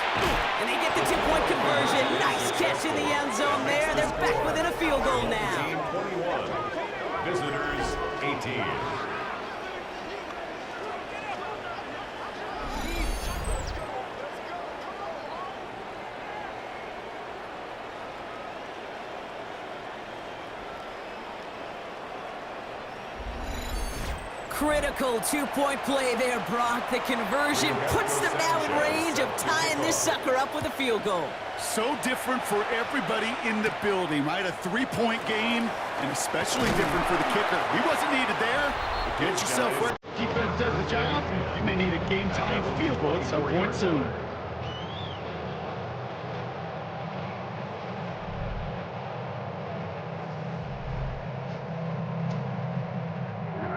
And they get the 2-point conversion. Nice catch in the end zone there. They're back within a field goal now. Team 21, visitors 18. Critical 2-point play there, Brock. The conversion puts them now in range of tying this sucker up with a field goal. So different for everybody in the building, right? A 3-point game, and especially different for the kicker. He wasn't needed there. Get yourself where defense does the job. You may need a game-tying field goal at some point soon.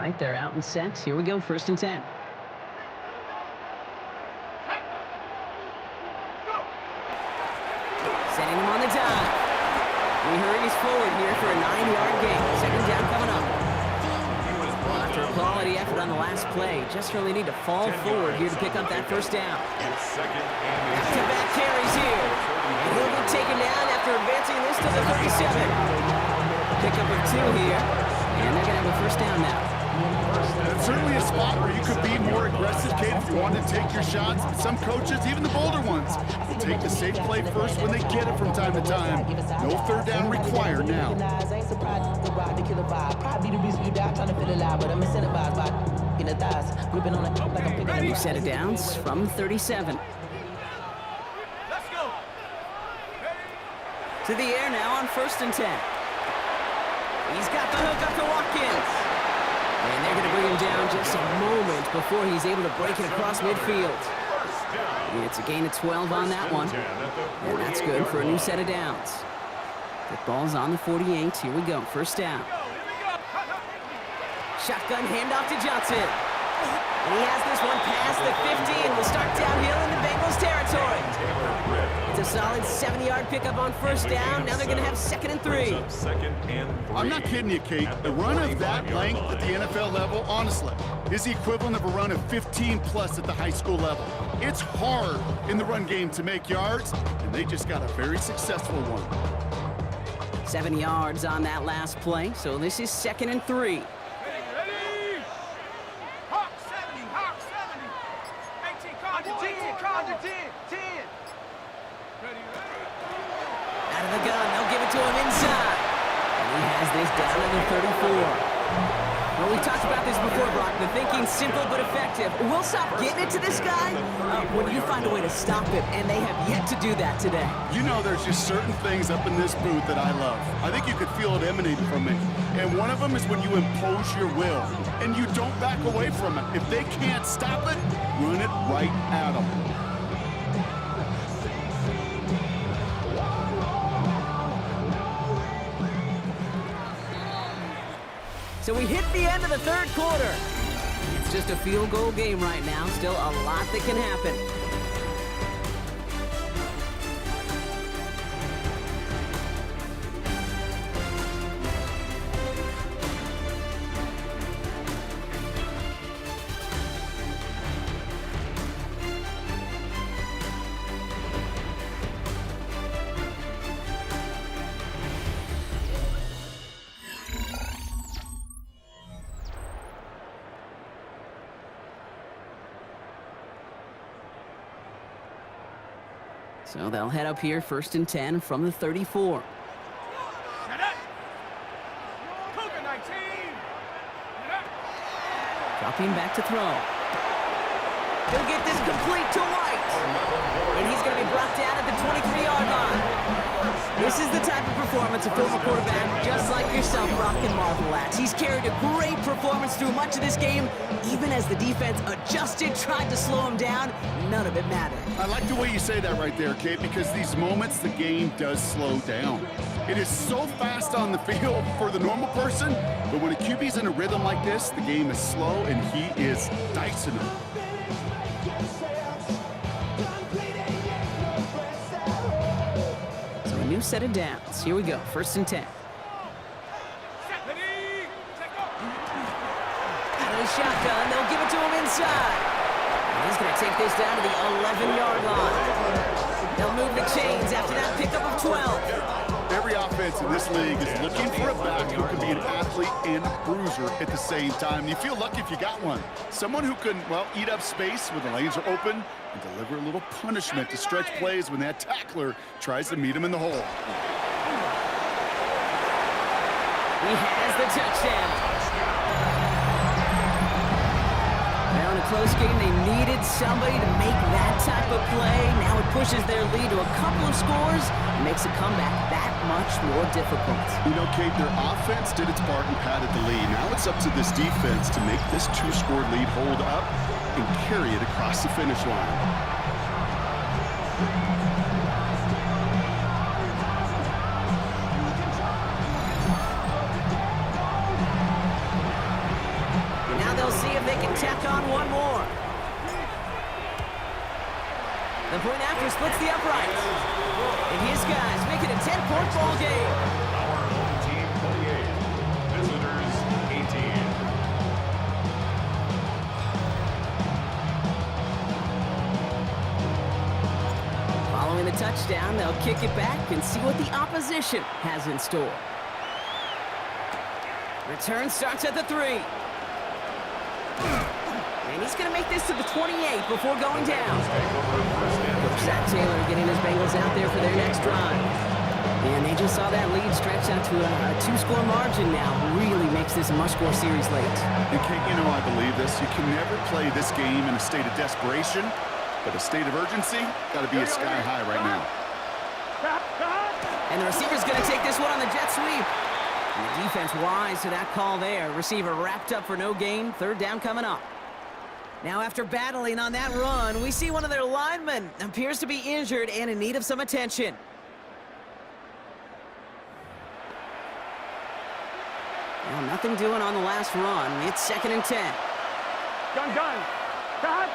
right, they're out and set. Here we go, 1st and 10. Setting him on the dive. He hurries forward here for a 9-yard gain. 2nd down coming up. Well, after a quality effort on the last play, just really need to fall forward here to pick up that 1st down. Back-to-back carries here. And he'll be taken down after advancing this to the 37. Pickup of 2 here. And they're going to have a 1st down now. It's certainly a spot where you could be more aggressive, Kate, if you wanted to take your shots. But some coaches, even the bolder ones, will take the safe play first when they get it from time to time. No 3rd down required now. New set of downs from 37. Let's go. To the air now on 1st and 10. He's got the hook up to Watkins. And they're going to bring him down just a moment before he's able to break it across midfield. It's a gain of 12 on that one. And that's good for a new set of downs. The ball's on the 48. Here we go. 1st down. Shotgun handoff to Johnson. And he has this one past the 50 and will start downhill in the Bengals territory. It's a solid 70-yard pickup on 1st down. Now they're going to have 2nd and 3. I'm not kidding you, Kate. A run of that length at the NFL level, honestly, is the equivalent of a run of 15+ at the high school level. It's hard in the run game to make yards, and they just got a very successful one. 7 yards on that last play, so this is 2nd and 3. Ready? Hawk 70, Hawk 70. 18, Condor 10, 10. Ready? Out of the gun, they'll give it to him inside. And he has this down to the 34. Well, we talked about this before, Brock. The thinking's simple but effective. We'll stop getting it to this guy when you find a way to stop it, and they have yet to do that today. You know, there's just certain things up in this booth that I love. I think you could feel it emanating from me. And one of them is when you impose your will, and you don't back away from it. If they can't stop it, run it right at them. So we hit the end of the 3rd quarter. It's just a field goal game right now. Still a lot that can happen. So they'll head up here 1st and 10 from the 34. Set up. Cougar 19. Dropping back to throw. He'll get this complete to White. And he's going to be brought down at the 23-yard line. This is the type of performance a former quarterback just like yourself, Brock, can marvel at. He's carried a great performance through much of this game. Even as the defense adjusted, tried to slow him down, none of it mattered. I like the way you say that right there, Kate, because these moments the game does slow down. It is so fast on the field for the normal person, but when a QB's in a rhythm like this, the game is slow and he is dicing it. So a new set of downs. Here we go, 1st and 10. Out of the shotgun, they'll give it to him inside. And he's going to take this down to the 11-yard line. They'll move the chains after that pickup of 12. Every offense in this league is looking for a back who can be an athlete and a bruiser at the same time. You feel lucky if you got one. Someone who can, well, eat up space when the lanes are open and deliver a little punishment to stretch plays when that tackler tries to meet him in the hole. He has the touchdown. Now in a close game, they needed somebody to make that type of play. Now it pushes their lead to a couple of scores and makes a comeback that much more difficult. You know, Kate, their offense did its part and padded the lead. Now it's up to this defense to make this 2-score lead hold up and carry it across the finish line. they'll tack on one more. The point after splits the uprights. And his guys make it a 10-point ball game. Our home team 28, visitors 18. Following the touchdown, they'll kick it back and see what the opposition has in store. Return starts at the 3. And he's going to make this to the 28 before going down. Zach Taylor getting his Bengals out there for their next drive. And they just saw that lead stretch out to a 2-score margin now. Really makes this a must-score series late. And Kate, you know I believe this. You can never play this game in a state of desperation, but a state of urgency got to be a sky high right now. And the receiver's going to take this one on the jet sweep. And the defense wise to that call there. Receiver wrapped up for no gain. 3rd down coming up. Now after battling on that run, we see one of their linemen appears to be injured and in need of some attention. Well, nothing doing on the last run. It's 2nd and 10. Gun. Cut.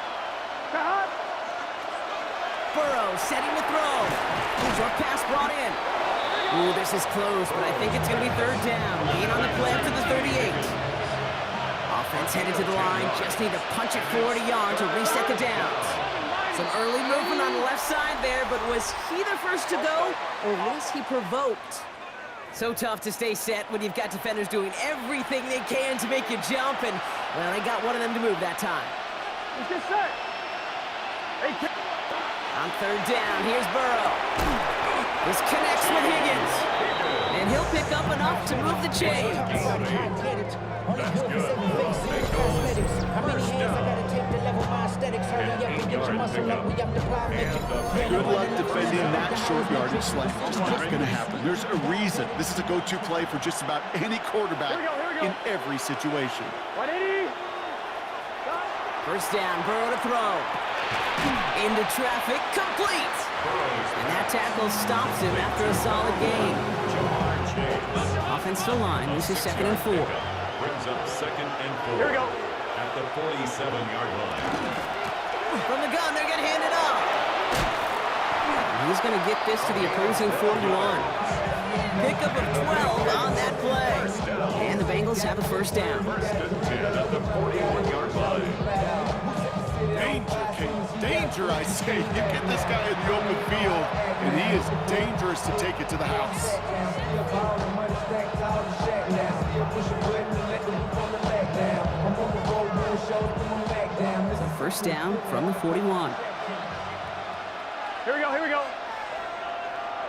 Burrow setting the throw. Short pass brought in. Ooh, this is close, but I think it's going to be 3rd down. Gain on the play up to the 38. Offense headed to the line. Just need to punch it forward a yard to reset the downs. Some early movement on the left side there, but was he the first to go, or was he provoked? So tough to stay set when you've got defenders doing everything they can to make you jump, and, well, they got one of them to move that time. Get set. On 3rd down, here's Burrow. This connects with Higgins. And he'll pick up enough to move the chains. Good luck defending that short yardage slant. Just not going to happen. There's a reason. This is a go-to play for just about any quarterback in every situation. 180. 1st down, Burrow to throw. Into traffic, complete. And that tackle stops him after a solid gain. Offensive line, this is 2nd and 4. Brings up 2nd and 4. Here we go. At the 47-yard line. From the gun, they're going to hand it off. He's going to get this to the opposing 41. Pickup of 12 on that play. And the Bengals have a 1st down. 1st and 10 at the 41-yard line. Danger, Kate. Danger, I say. You get this guy in the open field, and he is dangerous to take it to the house. 1st down from the 41. Here we go.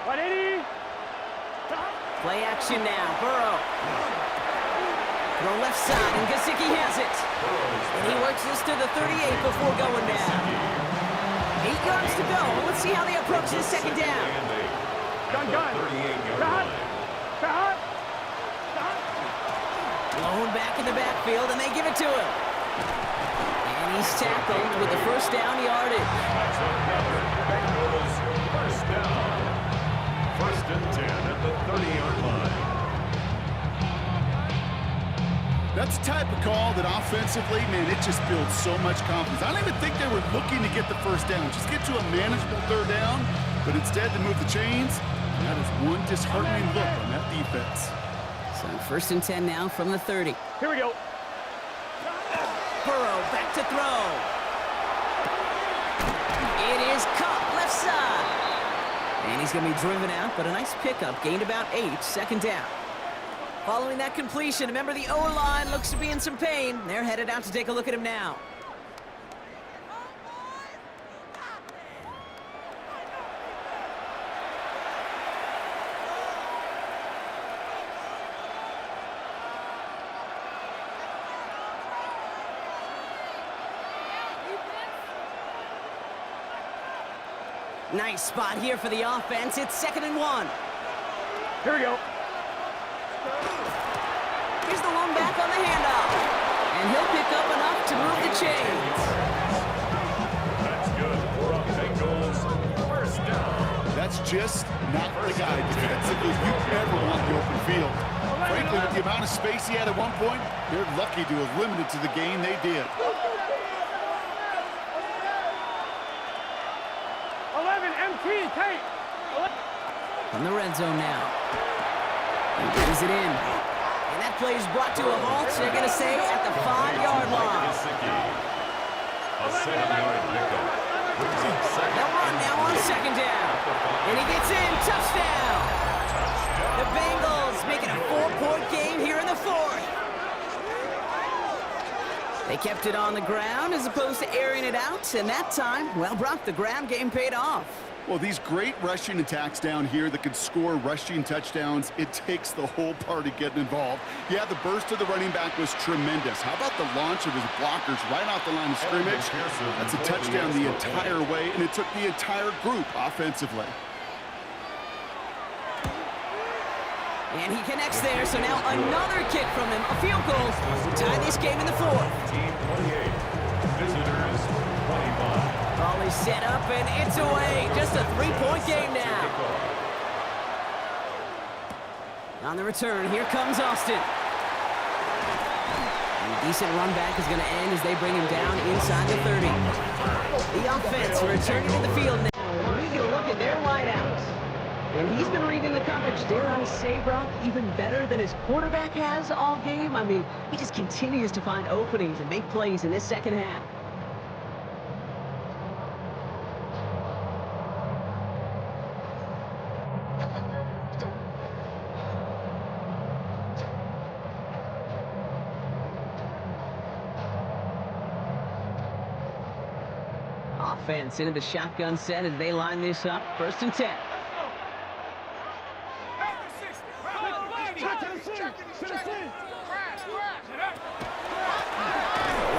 180. Play action now, Burrow. To the left side, and Gesicki has it. And he works this to the 38 before going down. 8 yards to go. Let's see how they approach this 2nd down. Gun. Blown back in the backfield, and they give it to him. And he's tackled with the 1st down yardage. That's another Bengals 1st down. 1st and 10 at the 30-yard line. That's the type of call that offensively, man, it just builds so much confidence. I don't even think they were looking to get the 1st down. Just get to a manageable 3rd down, but instead to move the chains. And that is one disheartening look on that defense. So 1st and 10 now from the 30. Here we go. Burrow back to throw. It is caught left side. And he's going to be driven out, but a nice pickup. Gained about 8, 2nd down. Following that completion, remember the O-line looks to be in some pain. They're headed out to take a look at him now. Nice spot here for the offense. It's 2nd and 1. Here we go. Here's the one back on the handoff. And he'll pick up enough to move the chains. That's good for a Bengals 1st down. That's just not the guy defensively you ever want in the open field. Frankly, with the amount of space he had at one point, they're lucky to have limited to the gain they did. From the red zone now. He brings it in. And that play is brought to a halt. They're going to say at the 5-yard line. A 7-yard pickup. They'll run now on second down. And he gets in. Touchdown. The Bengals making a 4-point game here in the fourth. They kept it on the ground as opposed to airing it out. And that time, well, Brock, the ground game paid off. Well, these great rushing attacks down here that could score rushing touchdowns, it takes the whole party getting involved. Yeah, the burst of the running back was tremendous. How about the launch of his blockers right off the line of scrimmage? That's a touchdown the entire way, and it took the entire group offensively. And he connects there, so now another kick from him. A field goal to tie this game in the fourth. Team 28. Visitors 25. Ball is set up, and it's away. Just a 3-point game now. On the return, here comes Austin. And a decent run back is going to end as they bring him down inside the 30. The offense returning to the field now. We get a look at their wideouts. And he's been reading the coverage, dare I say, Brock, even better than his quarterback has all game. I mean, he just continues to find openings and make plays in this second half. Offense into the shotgun set as they line this up. 1st and 10.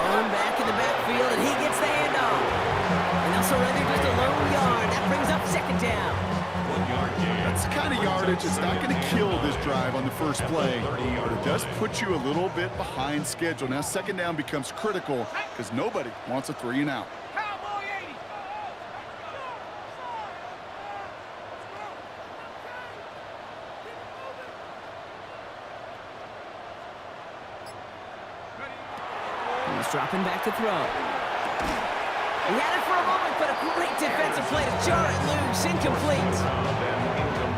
Lone back in the backfield, and he gets the handoff. And they'll surrender just a lone yard. That brings up second down. 1 yard gain. That's the kind of yardage that's not going to kill this drive on the first play, but it does put you a little bit behind schedule. Now second down becomes critical because nobody wants a 3-and-out. Dropping back to throw. He had it for a moment, but a great defensive play to jar it loose. Incomplete.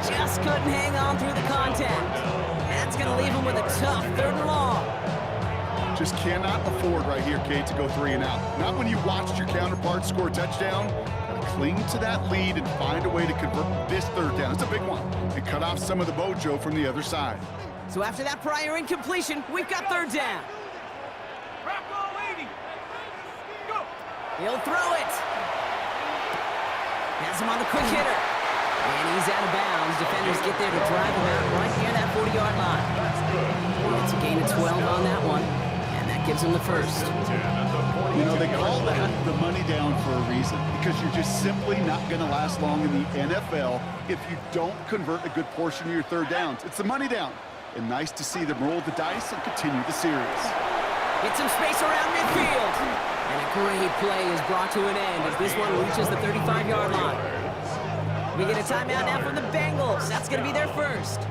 Just couldn't hang on through the contact. That's going to leave him with a tough 3rd and long. Just cannot afford right here, Kate, to go 3-and-out. Not when you watched your counterpart score a touchdown. Gotta cling to that lead and find a way to convert this 3rd down. It's a big one. And cut off some of the mojo from the other side. So after that prior incompletion, we've got 3rd down. He'll throw it. Has him on the quick hitter. And he's out of bounds. Defenders get there to drive him out right near that 40-yard line. It's a gain of 12 on that one. And that gives him the first. You know, they call that the money down for a reason. Because you're just simply not going to last long in the NFL if you don't convert a good portion of your 3rd downs. It's the money down. And nice to see them roll the dice and continue the series. Get some space around midfield. And a great play is brought to an end as this one reaches the 35-yard line. We get a timeout now from the Bengals. That's going to be their first.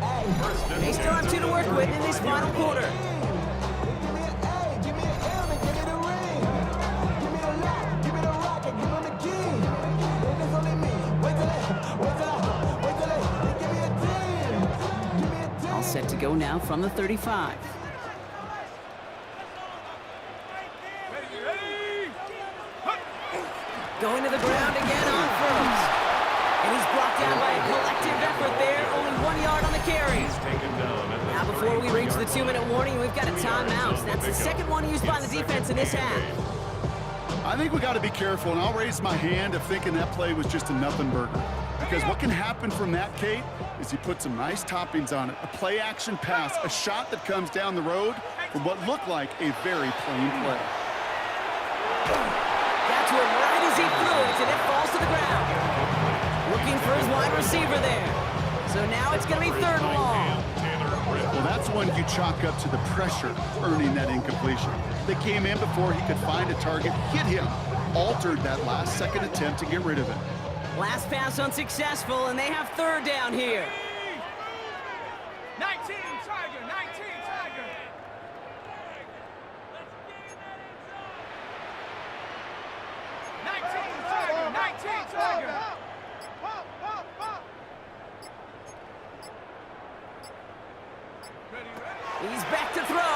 They still have 2 to work with in this final quarter. All set to go now from the 35. Going to the ground again on first. And he's brought down by a collective effort there. Only 1 yard on the carry. Now before we reach the 2-minute warning, we've got a timeout. That's the second one used by the defense in this half. I think we got to be careful, and I'll raise my hand of thinking that play was just a nothing burger. Because what can happen from that, Kate, is you put some nice toppings on it. A play-action pass, a shot that comes down the road from what looked like a very plain play. To him right as he threw it, and it falls to the ground. Looking for his wide receiver there. So now it's going to be 3rd and long. Well, that's one you chalk up to the pressure earning that incompletion. They came in before he could find a target, hit him, altered that last-second attempt to get rid of it. Last pass unsuccessful, and they have 3rd down here. 19, Tiger, 19, Tiger.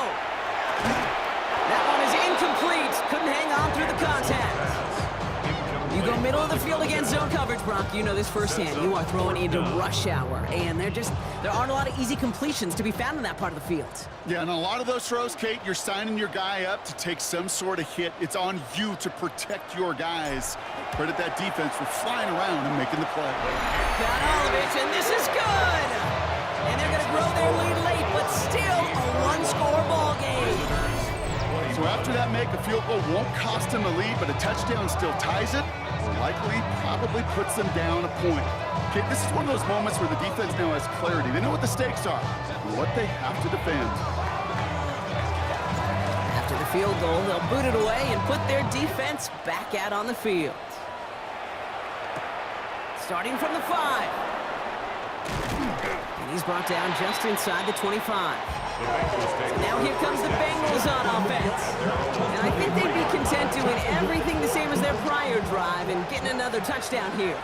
That one is incomplete. Couldn't hang on through the contact. You go middle of the field against zone coverage, Brock. You know this firsthand. You are throwing into rush hour, and there aren't a lot of easy completions to be found in that part of the field. Yeah, and a lot of those throws, Kate, you're signing your guy up to take some sort of hit. It's on you to protect your guys. Credit that defense for flying around and making the play. Got all of it, and this is good. And they're going to grow their lead late, but still a one-score ball game. So after that make, a field goal won't cost them a lead, but a touchdown still ties it, or likely probably puts them down a point. Okay, this is one of those moments where the defense now has clarity. They know what the stakes are and what they have to defend. After the field goal, they'll boot it away and put their defense back out on the field. Starting from the 5. And he's brought down just inside the 25. So now here comes the Bengals on offense. And I think they'd be content doing everything the same as their prior drive and getting another touchdown here.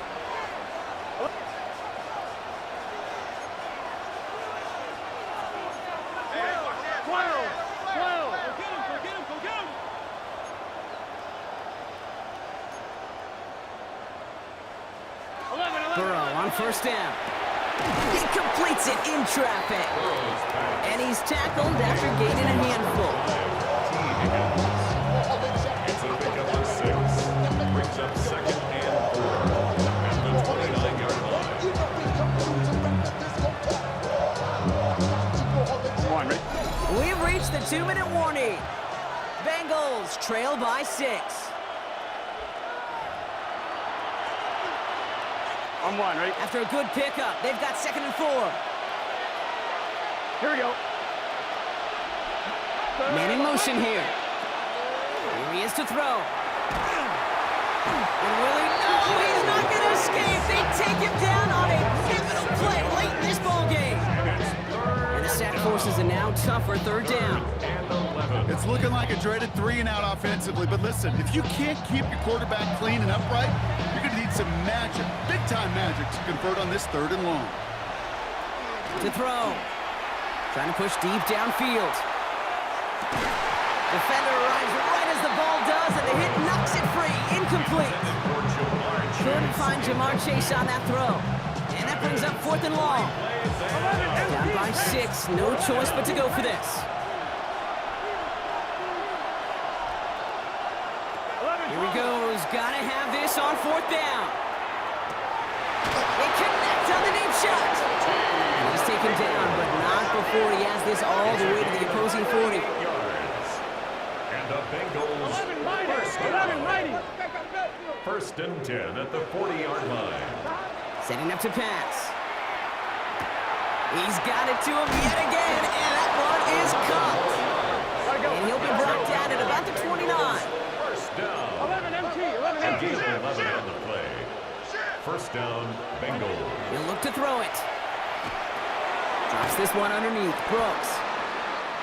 Burrow on first down. He completes it in traffic. And he's tackled after gaining a handful. It's a pickup of 6. Brings up second and 4 at the 29-yard line. We've reached the 2-minute warning. Bengals trail by 6. On 1, right? After a good pickup, they've got second and 4. Here we go. Man in motion here. Here he is to throw. And will he? No, he's not going to escape. They take him down on a pivotal play late in this ball game. And the sack forces a now tougher third down. It's looking like a dreaded 3-and-out offensively, but listen, if you can't keep your quarterback clean and upright, you're going to need some magic, big-time magic, to convert on this 3rd and long. To throw. Trying to push deep downfield. Defender arrives right as the ball does, and the hit knocks it free. Incomplete. Couldn't find Jamar Chase on that throw. And that brings up 4th and long. Down by 6. No choice but to go for this. Here he goes. Gotta have this on 4th down. They connect on the deep shot. And he's taken down, but not before he has this all the way to the opposing 40. And the Bengals first and 10 at the 40-yard line. Setting up to pass. He's got it to him yet again, and that one is caught. And he'll be brought down at about the 29. First down. 11 MT, 11 MT. 11 on the play. First down, Bengals. He'll look to throw it. Drops this one underneath. Brooks.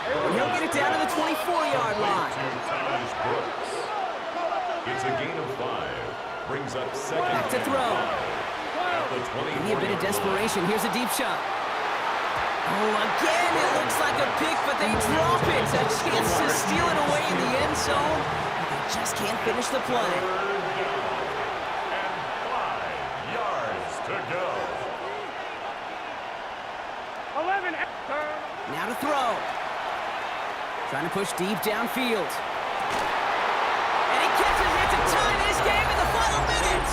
And he'll get it down to the 24-yard line. Brooks. It's a gain of 5. Brings up second. Back to throw. At the 24. Maybe a bit of desperation. Here's a deep shot. Oh, again, it looks like a pick, but they drop it. A chance to steal it away in the end zone. They just can't finish the play. And 5 yards to go. 11. Now to throw. Trying to push deep downfield. And he catches it to tie this game in the final minute.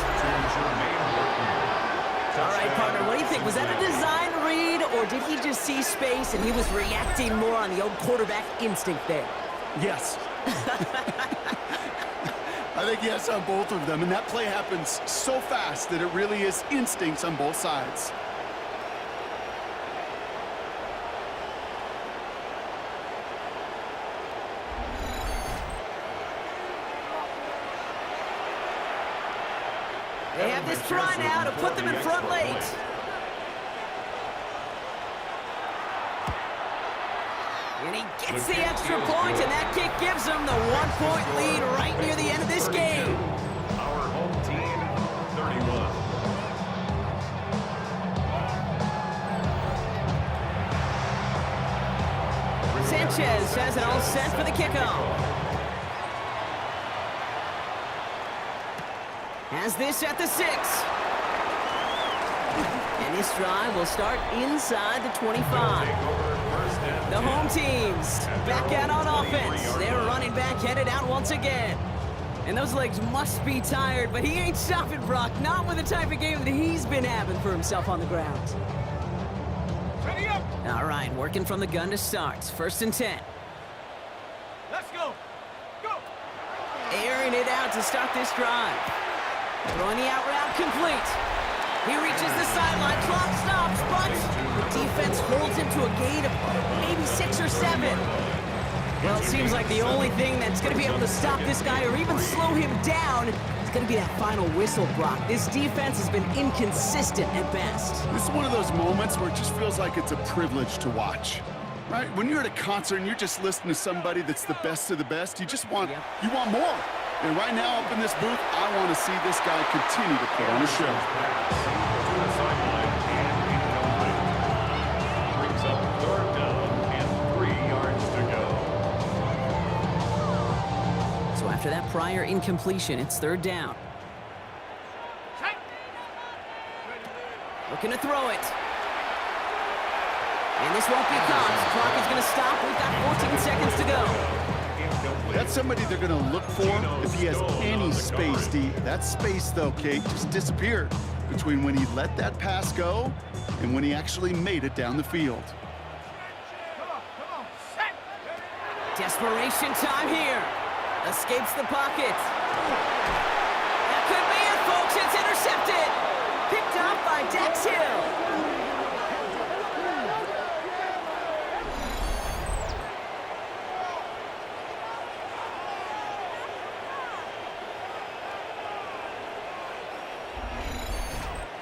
All right, partner, what do you think? Was that a design read, or did he just see space and he was reacting more on the old quarterback instinct there? Yes. I think yes on both of them, and that play happens so fast that it really is instincts on both sides. They have this try now to put them in front late. And he gets the extra point, and that kick gives them the 1-point lead right near the end of this game. Our home team, 31. Sanchez has it all set for the kickoff. Has this at the 6. And this drive will start inside the 25. The home team's back out on offense. Their running back headed out once again. And those legs must be tired, but he ain't stopping, Brock. Not with the type of game that he's been having for himself on the ground. Ready up. All right, working from the gun to start. 1st and 10. Let's go. Go. Airing it out to start this drive. Throwing the out route complete. He reaches the sideline, clock stops, but the defense holds him to a gain of maybe 6 or 7. Well, it seems like the only thing that's going to be able to stop this guy or even slow him down is going to be that final whistle, Brock. This defense has been inconsistent at best. This is one of those moments where it just feels like it's a privilege to watch. Right? When you're at a concert and you're just listening to somebody that's the best of the best, you just want, you want more. And right now up in this booth, I want to see this guy continue to put on a show. Brings up 3rd down and 3 yards to go. So after that prior incompletion, it's 3rd down. Looking to throw it. And this won't be caught. The clock is going to stop. We've got 14 seconds to go. That's somebody they're going to look for if he has any space, D. That space, though, Kate, just disappeared between when he let that pass go and when he actually made it down the field. Come on. Set. Desperation time here. Escapes the pocket. That could be it, folks. It's intercepted. Picked off by Dex Hill.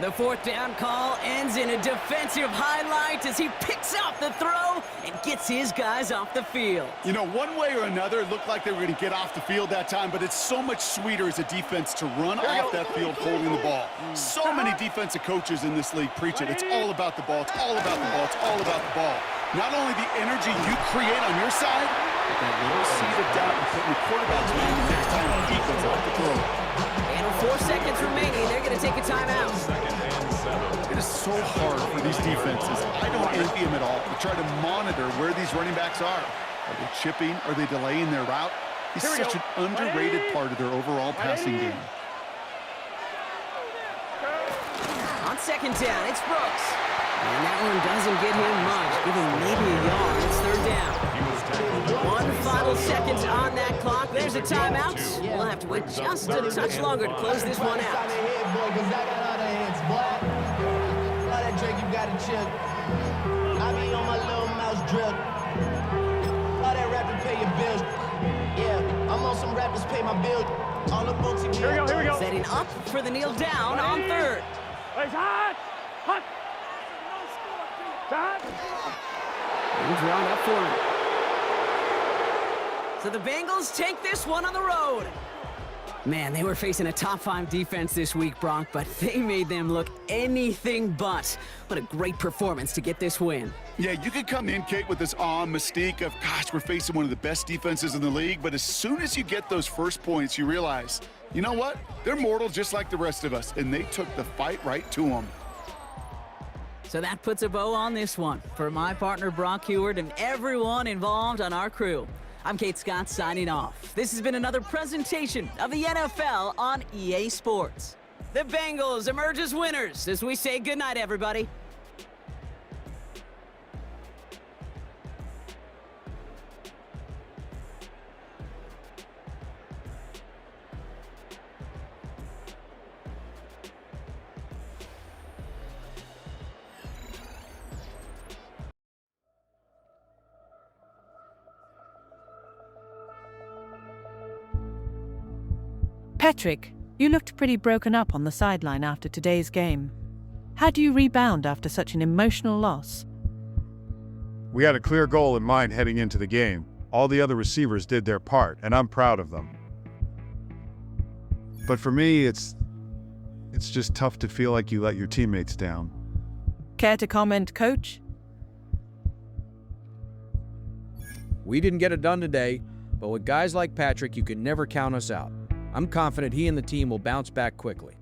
The 4th down call ends in a defensive highlight as he picks up the throw and gets his guys off the field. You know, one way or another, it looked like they were going to get off the field that time, but it's so much sweeter as a defense to run off that field holding the ball. So many defensive coaches in this league preach it. It's all about the ball. It's all about the ball. It's all about the ball. Not only the energy you create on your side, but that little seed of doubt you put in the quarterback's mind the next time he goes off the throw. And with 4 seconds remaining, they're going to take a timeout. It is so hard for these defenses. I don't envy them at all. To try to monitor where these running backs are. Are they chipping? Are they delaying their route? He's such an underrated part of their overall passing game. On 2nd down, it's Brooks. And that one doesn't get him much. Give him maybe a yard. It's 3rd down. 1 final second on that clock. There's a timeout. We'll have to wait just a touch longer to close this one out. Drink, you gotta chill. I be on my little mouse drill. All that rapping pay your bills. Yeah, I'm on some rappers pay my bills. All the books here we go. Setting up for the kneel down on 3rd. It's hot. And drawn up for him. So the Bengals take this one on the road. Man, they were facing a top 5 defense this week, Brock, but they made them look anything but. What a great performance to get this win. Yeah, you could come in, Kate, with this mystique of, gosh, we're facing one of the best defenses in the league, but as soon as you get those first points, you realize, you know what? They're mortal just like the rest of us, and they took the fight right to them. So that puts a bow on this one. For my partner, Brock Heward, and everyone involved on our crew, I'm Kate Scott signing off. This has been another presentation of the NFL on EA Sports. The Bengals emerge as winners as we say goodnight, everybody. Patrick, you looked pretty broken up on the sideline after today's game. How do you rebound after such an emotional loss? We had a clear goal in mind heading into the game. All the other receivers did their part, and I'm proud of them. But for me, it's just tough to feel like you let your teammates down. Care to comment, Coach? We didn't get it done today, but with guys like Patrick, you can never count us out. I'm confident he and the team will bounce back quickly.